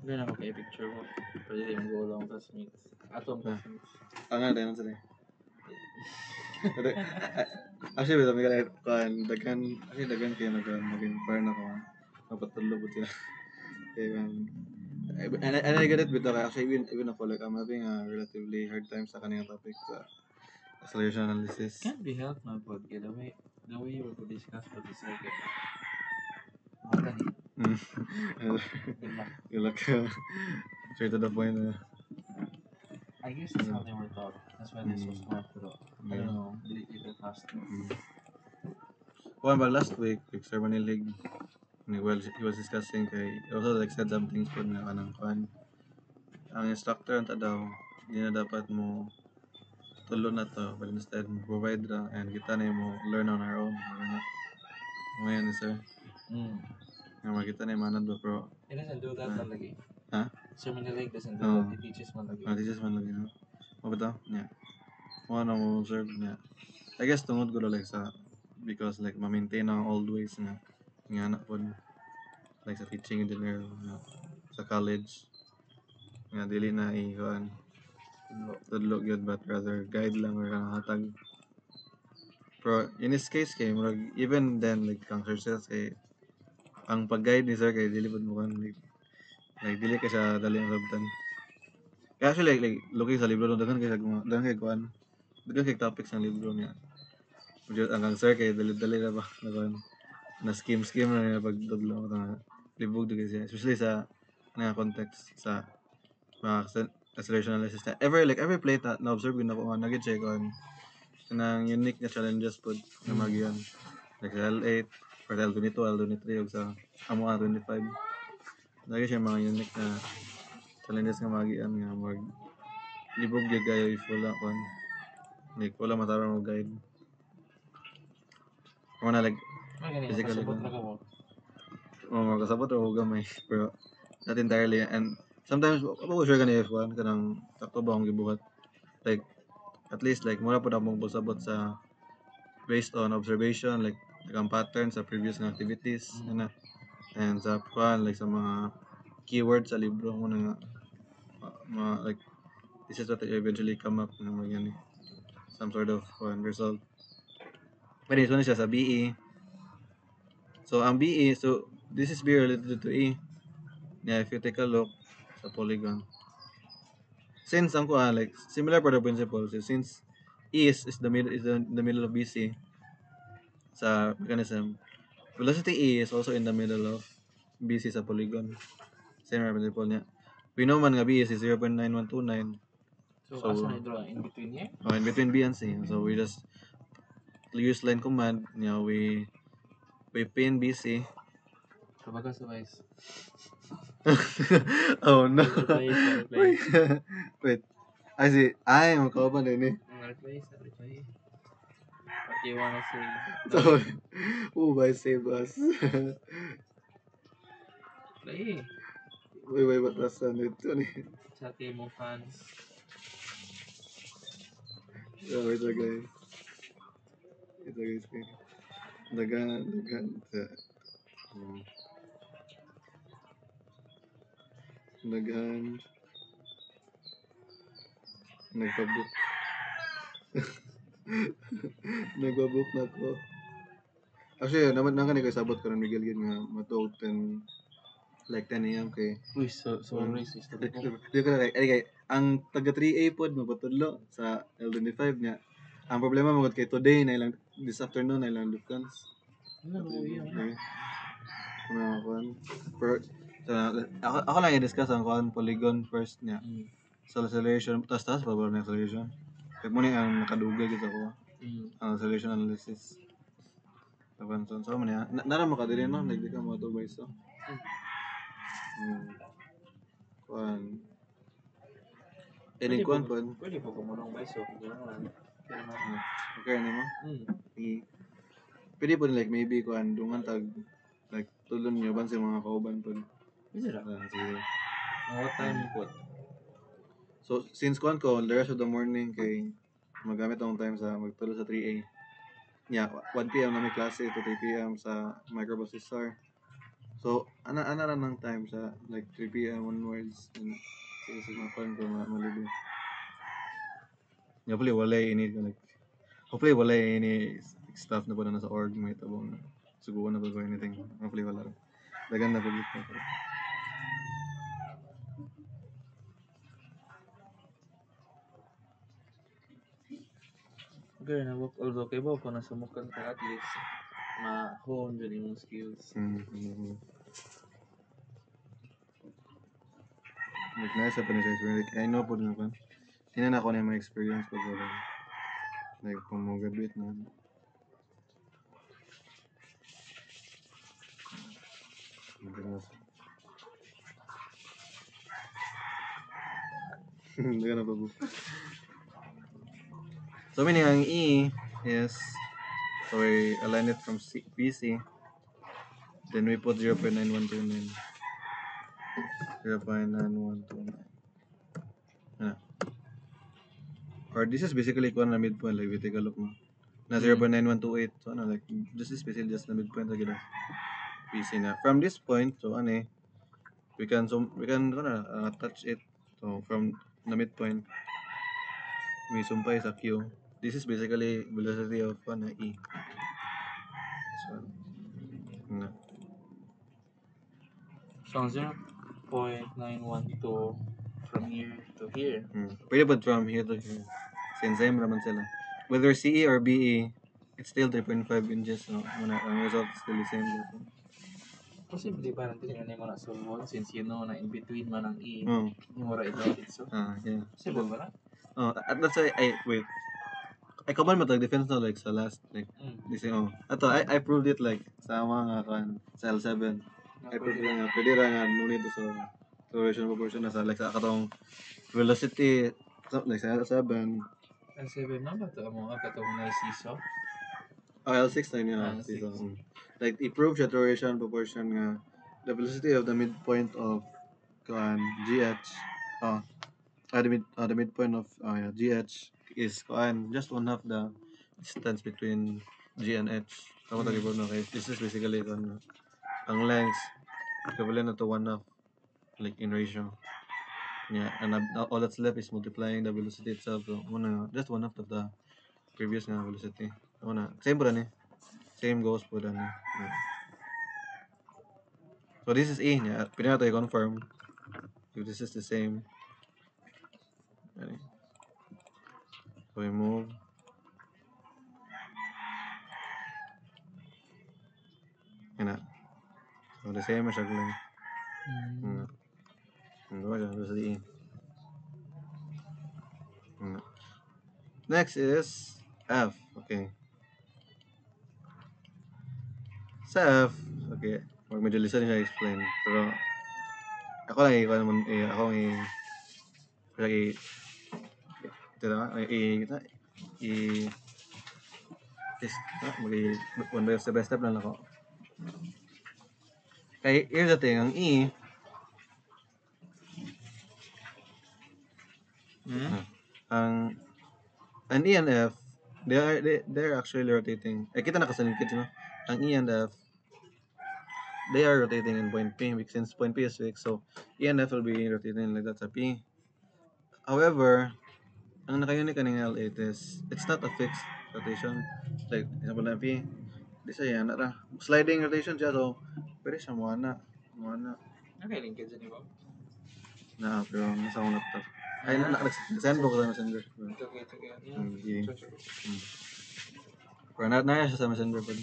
Speaker 1: Ganyan ako kay picture mo. Pwede yung go long tas mix. Atom tas mix.
Speaker 2: Nga tayo sila. Actually, daghan kayo naging parang ako. Napatulo po sila. And I get it with that. Actually, even ako, like, I'm having a relatively hard time sa kanina topic sa acceleration analysis.
Speaker 1: Can't be helped, my pod. The way you were to discuss for the second.
Speaker 2: You look straight to the point.
Speaker 1: I guess that's how they were taught. That's why they're so smart. Pero, I don't know, delete it fast.
Speaker 2: Kung ba last week, Sir Manilig, Well, he was discussing kay he also like said some things po na kanang kuan. Ang instructor anta daw, hindi na dapat mo tulo na to, but instead mo provide ra and kita na mo learn on our own. Mo yan sir. Nga makita na yung manad ba pero
Speaker 1: He doesn't do that man lagi.
Speaker 2: ha?
Speaker 1: Sir Menelik doesn't do
Speaker 2: Oo.
Speaker 1: that. He teaches man lagi.
Speaker 2: Teachers man lagi no. Mo ba to? Yeah. Mo na mo observe niya. I guess tungod ko like sa because like ma-maintain ang old ways nga na po like sa teaching engineer sa college nga dili na kuan tudlo gyud but rather guide lang or hatag. Pero in this case kay murag even then like kang sir says kay ang pag-guide ni sir kay dili pud mo kan like dili ka siya dali ang sabtan. Kaya actually like looking sa libro daghan kay kuan daghan kay topics ng libro niya. Medyo ang sir kay dali na ba na kuan na scheme na niya pagtudlo na libog do siya especially sa nga context sa mga acceleration analysis na every plate na observe ko na ko nga nag-check on kanang unique na challenges pod nga magiyan like sa L8 or L22 L23 ug sa amo L25 lagi siya mga unique na challenges nga magiyan nga mag libog gyud kayo if wala kon like wala matarong mo guide mo na like physically
Speaker 1: Kasabot na ko mo.
Speaker 2: kasabot o gamay pero not entirely and sometimes ako sure kanina if one kanang sakto ba akong gibuhat like at least like mura po na mong pasabot sa based on observation like ang pattern sa previous nga activities and sa kuan like sa mga keywords sa libro mo na like this is what I eventually come up na mga some sort of result. But this one siya sa BE. So ang BE, so this is BE related to E. Yeah, if you take a look sa polygon. Since ang kuan like similar for the principle, so since E is the middle of BC sa mechanism, velocity E is also in the middle of BC sa polygon. Same principle niya. We know man nga B is 0.9129.
Speaker 1: So asa na draw in between here?
Speaker 2: In between B and C. So we just use line command, we pin BC.
Speaker 1: Kabaga sa vice.
Speaker 2: Oh no.
Speaker 1: Replace.
Speaker 2: Wait. I see. Ay, magkauban din eh.
Speaker 1: Replace. What do you wanna say?
Speaker 2: So, who by save us?
Speaker 1: Play.
Speaker 2: Wait, batasan ito ni.
Speaker 1: Sa team of fans.
Speaker 2: Oh, ito guys. Ito guys. Dagan. Dagan. Nagpabook. Nagpabook na ko. Actually, naman nang kanina sabot ko ng Miguel yun nga matuog 10 like 10 AM kay
Speaker 1: Uy, so racist.
Speaker 2: di ko na kay ang taga 3A pod mapatudlo sa L25 niya. Ang problema mo kay today na ilang this afternoon na ilang dukans.
Speaker 1: Ano yun?
Speaker 2: Mga kuan. Pero ako lang i-discuss ang kuan polygon first niya. So acceleration taas pa ba ang acceleration? Kaya mo ni ang nakadugay kita ko. Ang acceleration analysis. So man ya. Nara mo ka diri no, nagdi ka mo to by so. Kuan. Kuan po.
Speaker 1: Pwede po kumunong by so.
Speaker 2: Okay na mo? Pwede po like maybe kuan dungan tag like tulon niyo ban sa mga kauban po.
Speaker 1: Is it?
Speaker 2: Sige.
Speaker 1: What time you put?
Speaker 2: So since kuan ko the rest of the morning kay magamit akong time sa magtulo sa 3A. Yeah, 1 PM na may klase to 3 PM sa microprocessor. So ana ra ng time sa like 3 PM onwards and sige mapan ko malibi. Hopefully wala any stuff na po na nasa org may tabong suguan na ba or anything. Hopefully wala. Dagan na po dito.
Speaker 1: Okay, although kay ba ko nasumukan ka at least ma-hone dyan yung skills.
Speaker 2: Like nice pa niya experience. I know po din ako. Tinan ako na yung experience ko pero like kung mo graduate na. Hindi ka na bago. So meaning ang E is, so we align it from PC, then we put 0.9129. 0.9129. Or this is basically kung na midpoint, like we take a look mo. Na 0.9128. So like this is basically just the midpoint sa gila. PC na. From this point, so we can touch it. So from the midpoint, may sumpay sa Q. This is basically velocity of E. So,
Speaker 1: So, 0.912 from here to here.
Speaker 2: Pwede ba from here to here? Same naman sila. Whether CE or BE, it's still 3.5 inches. So, ang result is still the same.
Speaker 1: Posible ba natin yung mo na solve since you know na in between man ang E,
Speaker 2: Oh.
Speaker 1: yung mura ito. So,
Speaker 2: Yeah.
Speaker 1: possible ba na?
Speaker 2: At that's why wait. I command mo defense na like sa last like this ato I proved it like sa mga sa L7. I proved it nga pwede ra nga no need to sa acceleration proportion na sa like sa katong velocity like sa L7.
Speaker 1: L7 na ba ito mo katong na siso?
Speaker 2: L6 na yun siso. Like i-prove siya acceleration proportion nga the velocity of the midpoint of GH the midpoint of GH is just one half the distance between G and H. Tama tayo no? Okay. This is basically ang length equivalent na to one half like in ratio. Yeah, and all that's left is multiplying the velocity itself. So, just one half of the previous nga velocity. Same po rin Same goes po rin So this is E. Yeah. Pwede na tayo confirm if this is the same. So we move. So the same as lang. Next is F. Okay. Sa F, okay. Medyo listen siya explain. Pero ako lang one by step lang ako. Kaya here's the thing, ang E ang E and F they're actually rotating. Kita nakasalingkit no? Ang E and F they are rotating in point P since point P is fixed, so E and F will be rotating like that sa P. However, ang naka-unique kaning L8 is it's not a fixed rotation. Like example na P, di sa yan sliding rotation siya, so pwede siya muana.
Speaker 1: Nakilingkid sa niyo ba?
Speaker 2: Pero nasa akong laptop. Ay, send ko sa messenger.
Speaker 1: Okay.
Speaker 2: Pero na siya sa messenger pa.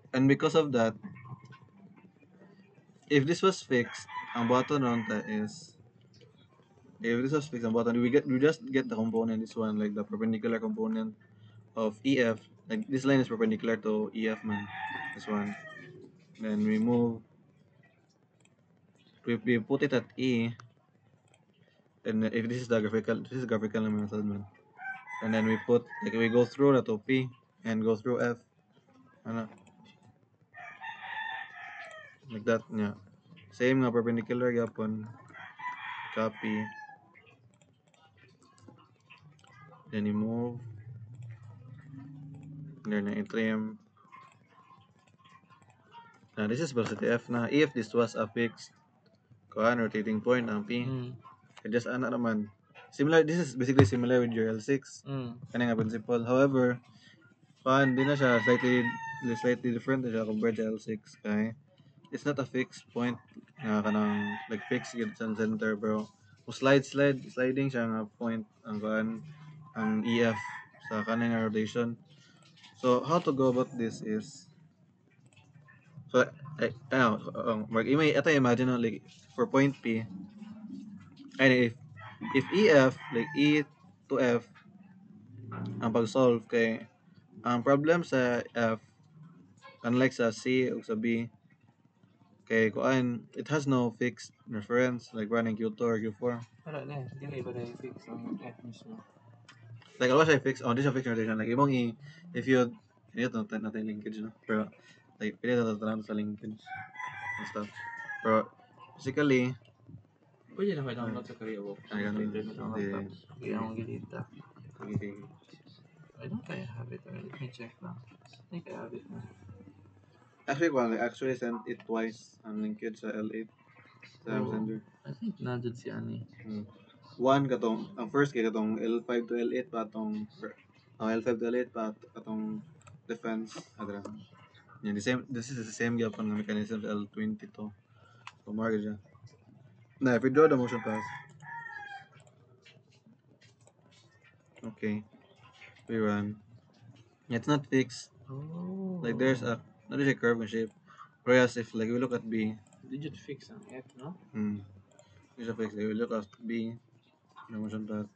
Speaker 2: And because of that, if this was fixed, ang button on that is if this was fixed ang button, we just get the component, this one, like the perpendicular component of EF. Like this line is perpendicular to EF man. This one. Then we move. We put it at E. And if this is graphical method man. And then we go through that to P and go through F. Like that, yeah. Same nga perpendicular yapon. Copy. Then you move. And then you trim. Now this is velocity F na. If this was a fixed rotating point ang P. Just naman. Similar, this is basically similar with your L6. Kanang principle. However, di na siya slightly different na siya compared to L6. Kaya it's not a fixed point nga kanang like fixed yun sa center, pero sliding siya nga point ang EF sa kanang rotation. So how to go about this is imagine like for point P, and if EF like E to F ang pag-solve kay Ang problem sa F, unlike sa C o sa B, kay kuan, it has no fixed reference like running Q2 or Q4.
Speaker 1: Wala na, dili ba na fix ang F mismo.
Speaker 2: Like wala siya fixed, di siya fixed notation. Like imong if you, ito natin linkage no. Pero like pili ito sa linkage and stuff. Pero basically,
Speaker 1: Pwede na kayo download sa Korea Book.
Speaker 2: Ay, ganun.
Speaker 1: Internet ang
Speaker 2: Hindi.
Speaker 1: laptop. Kaya akong gilita.
Speaker 2: okay.
Speaker 1: I don't think I have it already. Let me check lang. I think I have it na.
Speaker 2: Actually, well, I actually sent it twice ang linkage sa L8 sa
Speaker 1: Oo.
Speaker 2: Messenger.
Speaker 1: I think nandun si Ani.
Speaker 2: One katong, ang first kay katong L5 to L8 pa atong L5 to L8 pa atong defense adra. Yeah, this is the same gyapon nga mechanism sa L20 to. So mark siya. Na, if we draw the motion pass. Okay. We run. Yeah, it's not fixed.
Speaker 1: Oh.
Speaker 2: Like there's a not a curve and shape. Whereas if like we look at B,
Speaker 1: Digit fix ang F, no?
Speaker 2: there's a fix. Like we look at B, the motion path.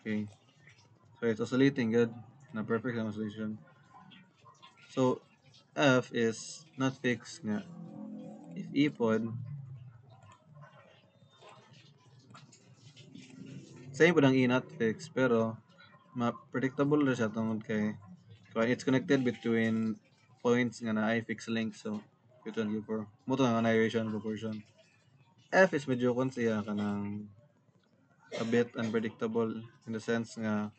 Speaker 2: Okay. So it's oscillating good. Na perfect ang oscillation. So F is not fixed nga. If E pod, same pod ang E not fixed, pero predictable na siya tungod kay it's connected between points nga na I fixed link. So Q2 and Q4. Mo to nga annihilation proportion. F is medyo kon siya kanang a bit unpredictable in the sense nga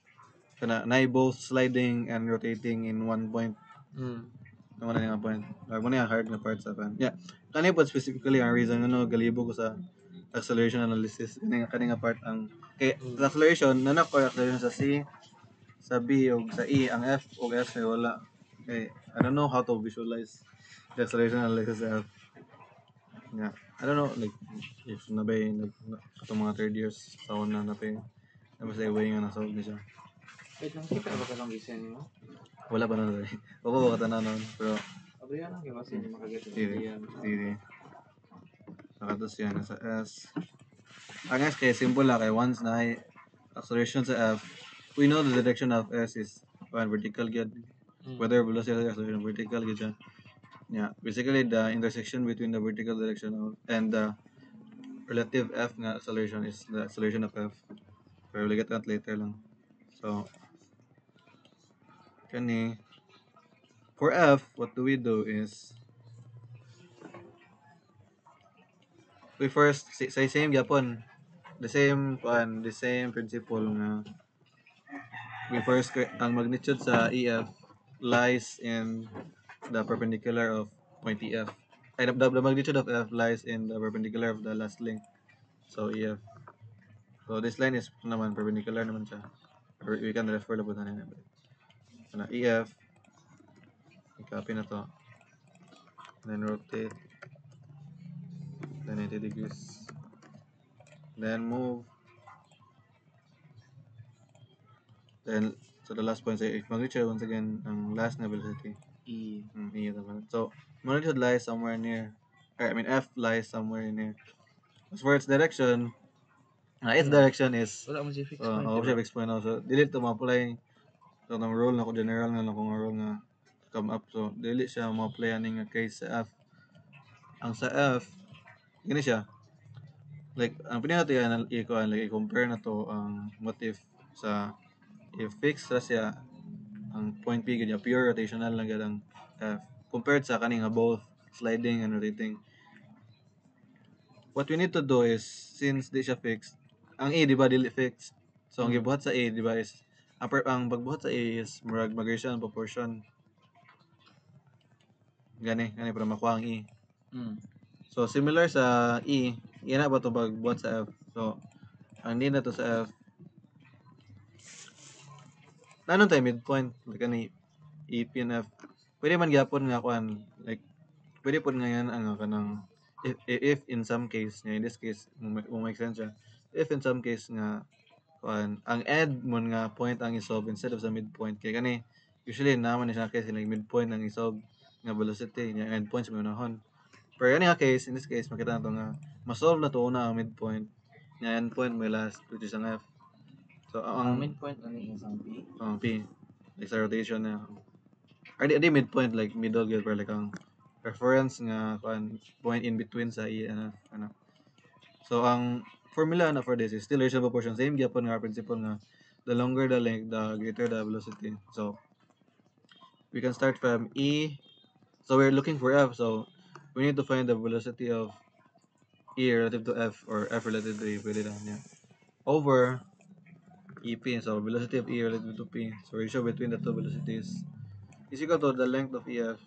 Speaker 2: na both sliding and rotating in one point. Ano na nga point. Mo na yung hard na part sa pan. Yeah. Kani po specifically ang reason ano galibo ko sa acceleration analysis kani nga part ang kay sa acceleration nanak ko acceleration sa C, sa B o sa E, ang F o F ay wala. Okay, I don't know how to visualize the acceleration analysis sa F. Yeah. I don't know like if nabay itong mga third years sa una na pa tapos ay way nga nasolve na siya.
Speaker 1: Wait lang, kita ba ka lang gising mo?
Speaker 2: Wala pa na rin. Oo, baka tanaw nun. Pero,
Speaker 1: Abriya lang kayo kasi hindi makaget ng
Speaker 2: hindi.
Speaker 1: idea.
Speaker 2: Hindi. Nakatos yan. Sa S. Ang S kay simple lang. Kay once na ay acceleration sa F, we know the direction of S is vertical gyud. Whether velocity or acceleration, vertical gyud siya. Yeah. Basically, the intersection between the vertical direction of, and the relative F nga acceleration is the acceleration of F. Pero we'll get that later lang. So, kani, for F, what do we do is, we first, sa same yapon, the same principle nga, we first, ang magnitude sa EF lies in the perpendicular of point EF. Ay, the magnitude of F lies in the perpendicular of the last link. So, EF. So, this line is naman, perpendicular naman siya. Or we can refer na po na nila. So, EF, i-copy na to. Then rotate. Then 90 degrees. Then move. Then, so the last point say, if magnitude, once again, ang last na velocity.
Speaker 1: E.
Speaker 2: E naman. So, magnitude lies somewhere near, F lies somewhere near. As for its direction, its direction is,
Speaker 1: Wala mo siya fix point,
Speaker 2: ako
Speaker 1: diba?
Speaker 2: siya fixed point now. So, dili to ma-apply. So, ng rule na ko, general na lang kung rule nga come up. So, dili siya ma-apply aning nga case sa F. Ang sa F, gini siya. Like, ang pwede natin i-compare na to ang what if sa if fixed ra siya ang point P ganyan pure rotational lang gadang F compared sa kaning nga both sliding and rotating. What we need to do is since di siya fixed, ang A di ba dili fixed. So ang gibuhat sa A di ba is ang pagbuhat sa A is murag mag-ratio proportion. Gani para makuha ang E. So similar sa E, yan na ba to pagbuhat sa F. So ang din na to sa F. Nanon tayo midpoint like ani EP and F. Pwede man gyapon nga kuan like pwede pod nga yan ang kanang if in some case nga in this case mo make sense siya. If in some case nga kuan ang end mo nga point ang isolve instead of sa midpoint kay kani usually naman siya case like midpoint ang isolve nga velocity nga end points mo nahon. Pero yan nga case in this case makita nato nga ma-solve na to una ang midpoint nga end point may last which is ang F. So
Speaker 1: Ang midpoint ano yung isang P?
Speaker 2: P. like sa rotation na adi midpoint like middle gyud or like ang reference nga kuan point in between sa E and F ano. So ang formula na for this is still ratio proportion, same gyapon nga principle nga the longer the length the greater the velocity. So we can start from E. So we're looking for F, so we need to find the velocity of E relative to F or F relative to E, pwede lang yan. Over EP, so velocity of E relative to P. So ratio between the two velocities is equal to the length of EF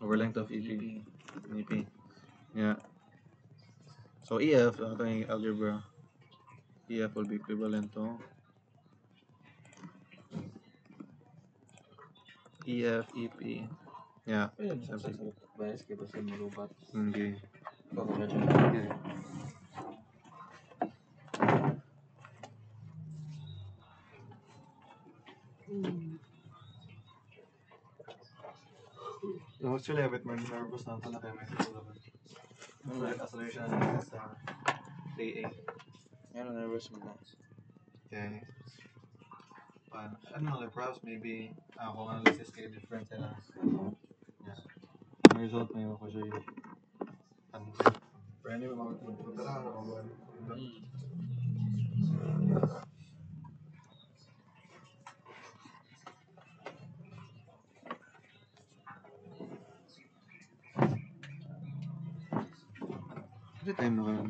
Speaker 2: over length of EP. EP. Yeah. So EF, ito yung algebra. EF will be equivalent to EF EP. Yeah.
Speaker 1: Pwede mo sa bias kaya basta malubat.
Speaker 2: Okay.
Speaker 1: Baka medyo nagigil.
Speaker 2: Actually, a bit more nervous na pala kaya may sasalaban. Acceleration sa day 8.
Speaker 1: Yan ang nervous mo na.
Speaker 2: Okay. I don't know, like perhaps maybe kung analysis kayo different sila. Yeah. Ang result may mako-show you. Pero anyway, magpunta na ako. Ano time na kayo?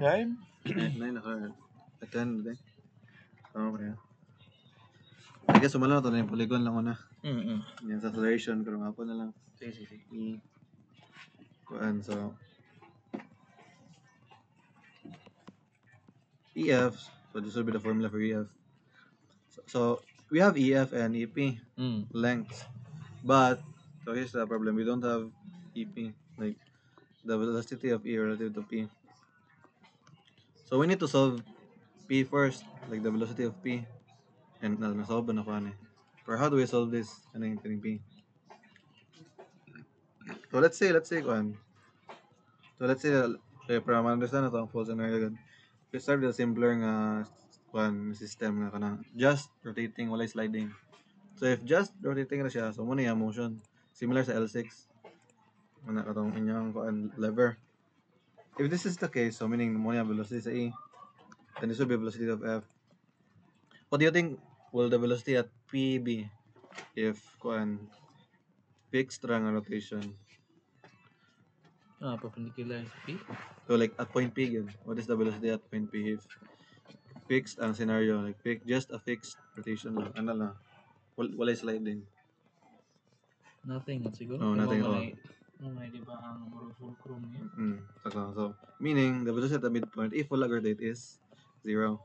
Speaker 1: Time?
Speaker 2: 9 na kayo. Attend din. Oo, kaya. I guess sumala na ito na yung polygon lang una. Yan sa acceleration, pero nga po na lang.
Speaker 1: Sige.
Speaker 2: Kuan, so EF, so this will be the formula for EF. So we have EF and EP lengths, but so here's the problem: we don't have EP, like the velocity of E relative to P. So we need to solve P first, like the velocity of P, and nasolve na ko ani. Pero how do we solve this? Ano yung P? So let's say kuan. So let's say para ma-understand na to ang full scenario agad. We start with a simpler nga kuan system nga kanang just rotating walay sliding. So if just rotating na siya, so muna yung motion similar sa L6. Muna katong inyong kuan lever. If this is the case, so meaning muna yung velocity sa E, then this will be velocity of F. What do you think will the velocity at P be if kuan fixed lang ang rotation?
Speaker 1: Perpendicular sa P?
Speaker 2: So like at point P yun, what is the velocity at point P if fixed ang scenario, like just a fixed rotation lang, ano lang, walay sliding.
Speaker 1: Nothing siguro.
Speaker 2: No, nothing at all.
Speaker 1: May di ba ang fulcrum niya?
Speaker 2: So meaning the velocity at the midpoint if full rotate is 0.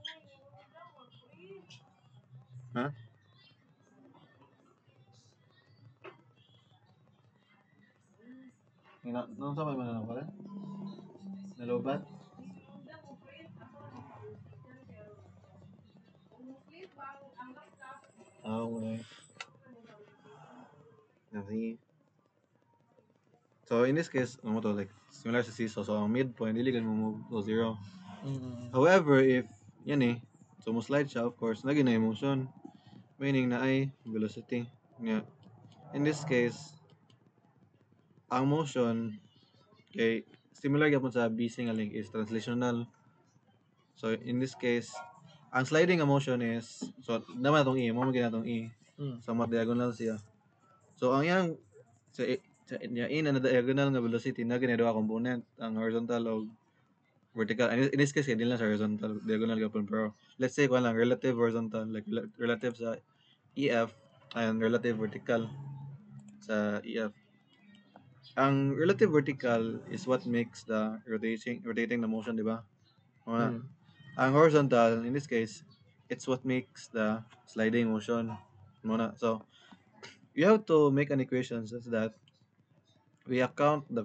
Speaker 2: Huh? Nung sama man lang pala? Nalobat? Okay. Sige. So in this case, ano to, like similar sa seesaw, so ang midpoint dili gan mo move to 0. However, if yan so mo slide siya, of course, naging na motion, meaning na ay velocity. Yeah. In this case, ang motion kay similar gyapon sa BC nga link is translational. So in this case, ang sliding nga motion is so naman atong E, mo magina atong E. So mat diagonal siya. So ang yang sa in na diagonal nga velocity na ginadua component ang horizontal o vertical. In this case, hindi lang sa horizontal, diagonal gapon, pero let's say kung lang relative horizontal, like relative sa EF and relative vertical sa EF. Ang relative vertical is what makes the rotating the motion, di ba? Ang horizontal, in this case, it's what makes the sliding motion. So you have to make an equation such that we account the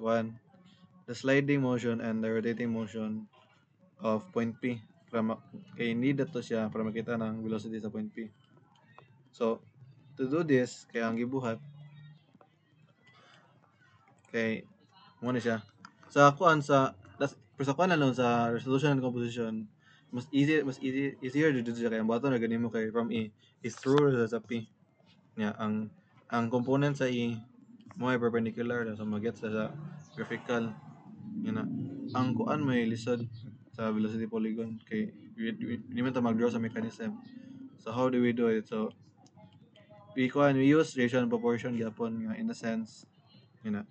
Speaker 2: sliding motion and the rotating motion of point P. Kaya need to siya para makita ng velocity sa point P. So to do this, kaya ang gibuhat kay mo na siya sa kuan sa resolution and composition easier to do siya kay ang button na ganin mo kay from E is through sa P. Nya ang component sa E mo ay perpendicular sa maget sa graphical yun na. Ang kuan may lisod sa velocity polygon kay hindi man ta mag-draw sa mechanism. So how do we do it? So we use ratio and proportion gyapon nga in a sense yun na.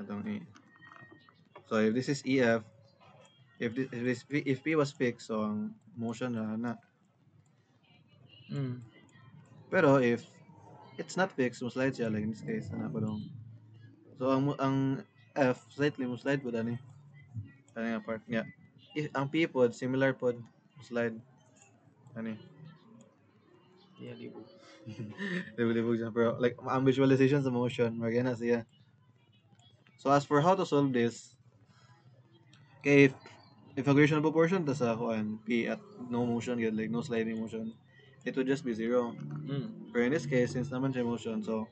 Speaker 2: Katong E. So if this is EF, if P was fixed, so ang motion na. Pero if it's not fixed, mo slide siya like in this case na padong. So ang F slightly mo slide pud ani. Ani nga part nga. If ang P pod similar pod slide ani.
Speaker 1: Yeah, libog.
Speaker 2: Libog siya pero like ang visualization sa motion magana siya. So as for how to solve this, okay, if a gradation proportion ta sa kuan P at no motion yun, like no sliding motion, it would just be 0. But in this case, since naman siya motion, so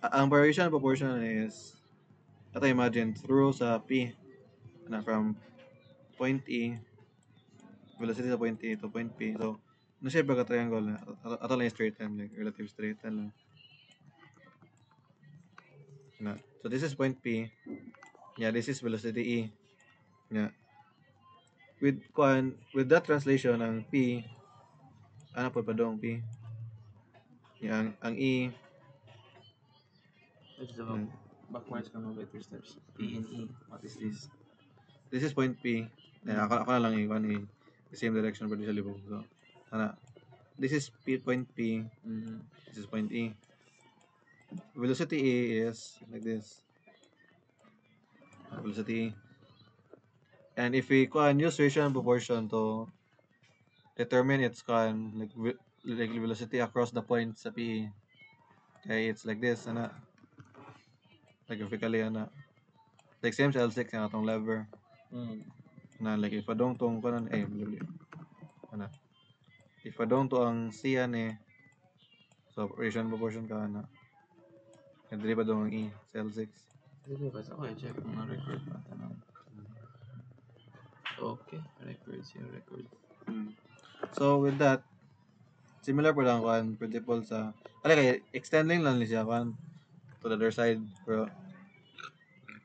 Speaker 2: ang variation proportion is ato imagine through sa P na from point E velocity sa point E to point P. So no siya pagka triangle na ato lang yung straight line like relative straight line lang. Na. So this is point P. Yeah, this is velocity E. Yeah. With that translation ang P ano po pa dong P? Yeah, ang E
Speaker 1: It's the backwards ka no better steps. P and E. What is this?
Speaker 2: this is point P. Yeah, ako na lang yung the same direction pero di sa libog. So, ana. This is point P. This is point E. Velocity E is like this. Velocity E. And if we use ratio and proportion to determine its like velocity across the points sa PE. Okay, it's like this, ana. Like graphically, ana. Like same sa L6 nga atong lever. Na like if adong tong kanon ana. If adong to ang C ani so ratio and proportion ka ana. And dili pa dong ang E sa L6.
Speaker 1: Dili ba sa check ang record pa tanong. Okay, records yung record.
Speaker 2: So with that, similar po lang kan principle sa kay extending lang siya kan to the other side pero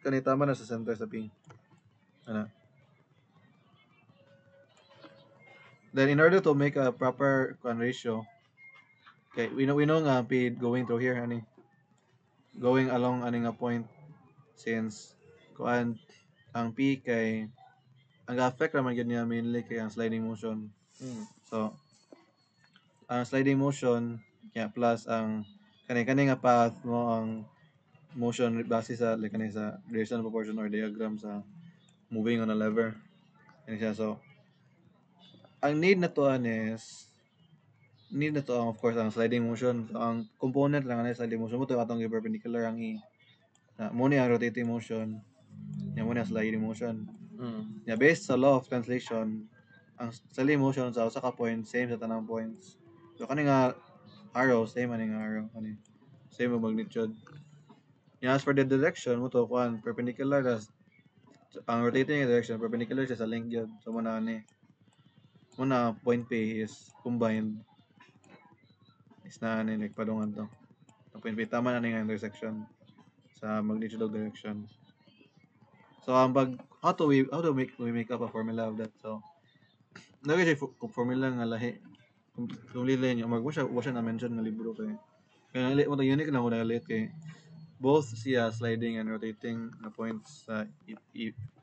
Speaker 2: kanita man na sa center sa P. Ano? Then in order to make a proper ratio, okay, we know nga P going through here ani. Going along ani nga point since kuan ang P kay ang affect naman gyud niya mainly kay ang sliding motion. So ang sliding motion kaya plus ang kani nga path mo ang motion base sa like kani sa direction proportion or diagram sa moving on a lever. Kani siya so ang need na to of course ang sliding motion. So, ang component lang ng sliding motion mo to atong perpendicular ang E. Mo ni ang rotating motion. Mo ni ang sliding motion. Yeah, based sa law of translation, ang sliding motion sa usa ka point same sa tanang points. So kani nga arrow same ani nga arrow kani. Same ang magnitude. Yeah, as for the direction mo to kuan perpendicular ang rotating direction perpendicular siya sa length gyud. So mo na ani. Muna point P is combined is na ani nagpadungan to. Ang point P tama na nga intersection sa magnitude of direction. So ang how do we make up a formula of that? So nagay siya formula nga lahi. Kung lilay niyo wa siya na mention nga libro kay kaya mo unique lang ko na kay both siya sliding and rotating na points sa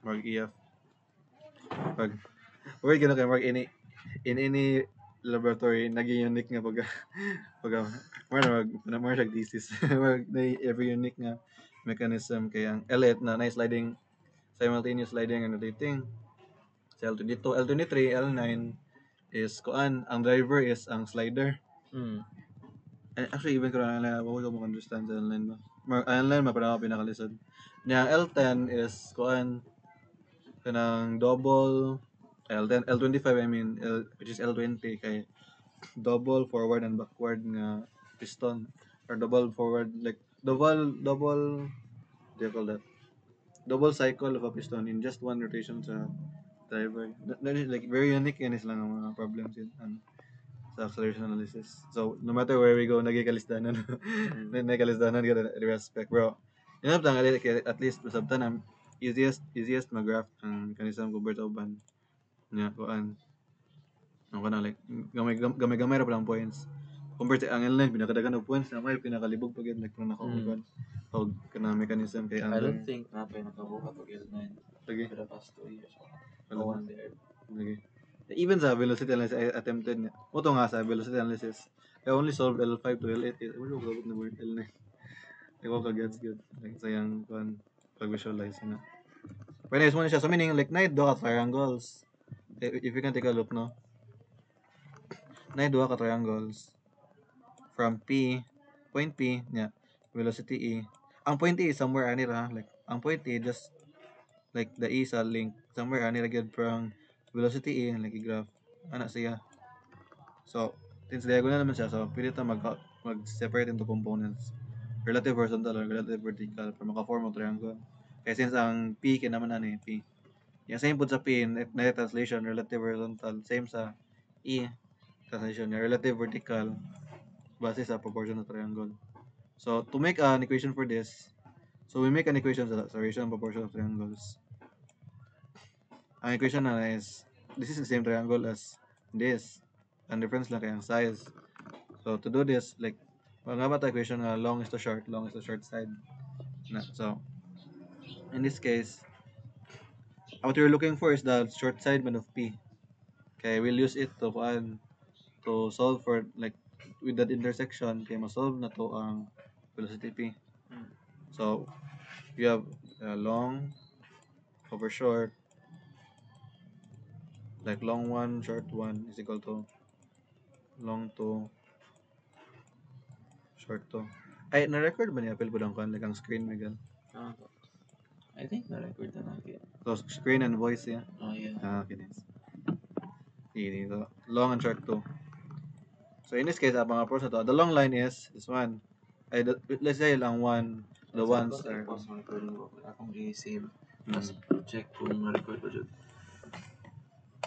Speaker 2: mark EF. Pag word gano kay mark in any laboratory naging unique nga pag more siya thesis every unique nga mechanism kay ang L8 na sliding simultaneous sliding and rotating sa L22 L23 L9 is kuan ang driver is ang slider actually even ko na ako mo understand sa L9 ba L9 mapada ako pinakalisod niya L10 is kuan kanang double L10 L25 I mean which is L20 kay double forward and backward nga piston or double forward like double what do you call that double cycle of a piston in just one rotation sa driver. That is like very unique yan is lang ang mga problems yun sa acceleration analysis. So no matter where we go, nagikalisdanan. Nagikalisdanan ka respect, bro. Enough lang at least masabtan ang easiest mag-graph ang kanisang cover sa uban. Nya kuan. Ang kana like gamay ra pa lang points. Compared sa ang line pinakadagan og points na may pinakalibog pag like kung nakauban. Og kana mechanism kay
Speaker 1: I
Speaker 2: ang
Speaker 1: don't think na pa nakabuhat og L9
Speaker 2: lagi.
Speaker 1: for the past 2 years.
Speaker 2: Ano
Speaker 1: No
Speaker 2: ba?
Speaker 1: one there.
Speaker 2: Lagi. Even sa velocity analysis I attempted niya. Mo nga sa velocity analysis. I only solved L5 to L8. Wala ko sabot na word L9. Ikaw ka gets good. Like sayang kuan pag-visualize na. Pero is mo siya. So meaning like na do ka triangles. If you can take a look no. Na do ka triangles from P, point P niya, velocity E. Ang point E is somewhere ani ra like ang point E just like the E sa link somewhere ani ra gyud from velocity E like i-graph ana siya. So since diagonal naman siya so pwede ta mag-separate into components relative horizontal or relative vertical para maka-form og triangle. Kaya since ang P kay naman ani P. Yung same pud sa P na translation relative horizontal same sa E translation niya relative vertical base sa proportion of triangle. So to make an equation for this, so we make an equation sa ratio and proportion of triangles. Ang equation na is this is the same triangle as this. Ang difference lang kay ang size. So to do this like mga ba equation na long is to short side. So in this case what we're looking for is the short side man of P. Okay, we'll use it to solve for like with that intersection kay ma-solve na to ang velocity P. So you have long over short like long 1 short 1 is equal to long 2 short 2. Ay na-record ba niya apil po lang kan like ang screen Miguel?
Speaker 1: I think na-record na natin.
Speaker 2: So screen and voice yeah.
Speaker 1: Oh yeah.
Speaker 2: Okay this. So long and short 2. So in this case, ang mga pros na to, the long line is this one. Ay, let's say lang one, the ones are.
Speaker 1: Pause mo recording ko. Akong i-save. Tapos check kung ma-record ko dyan.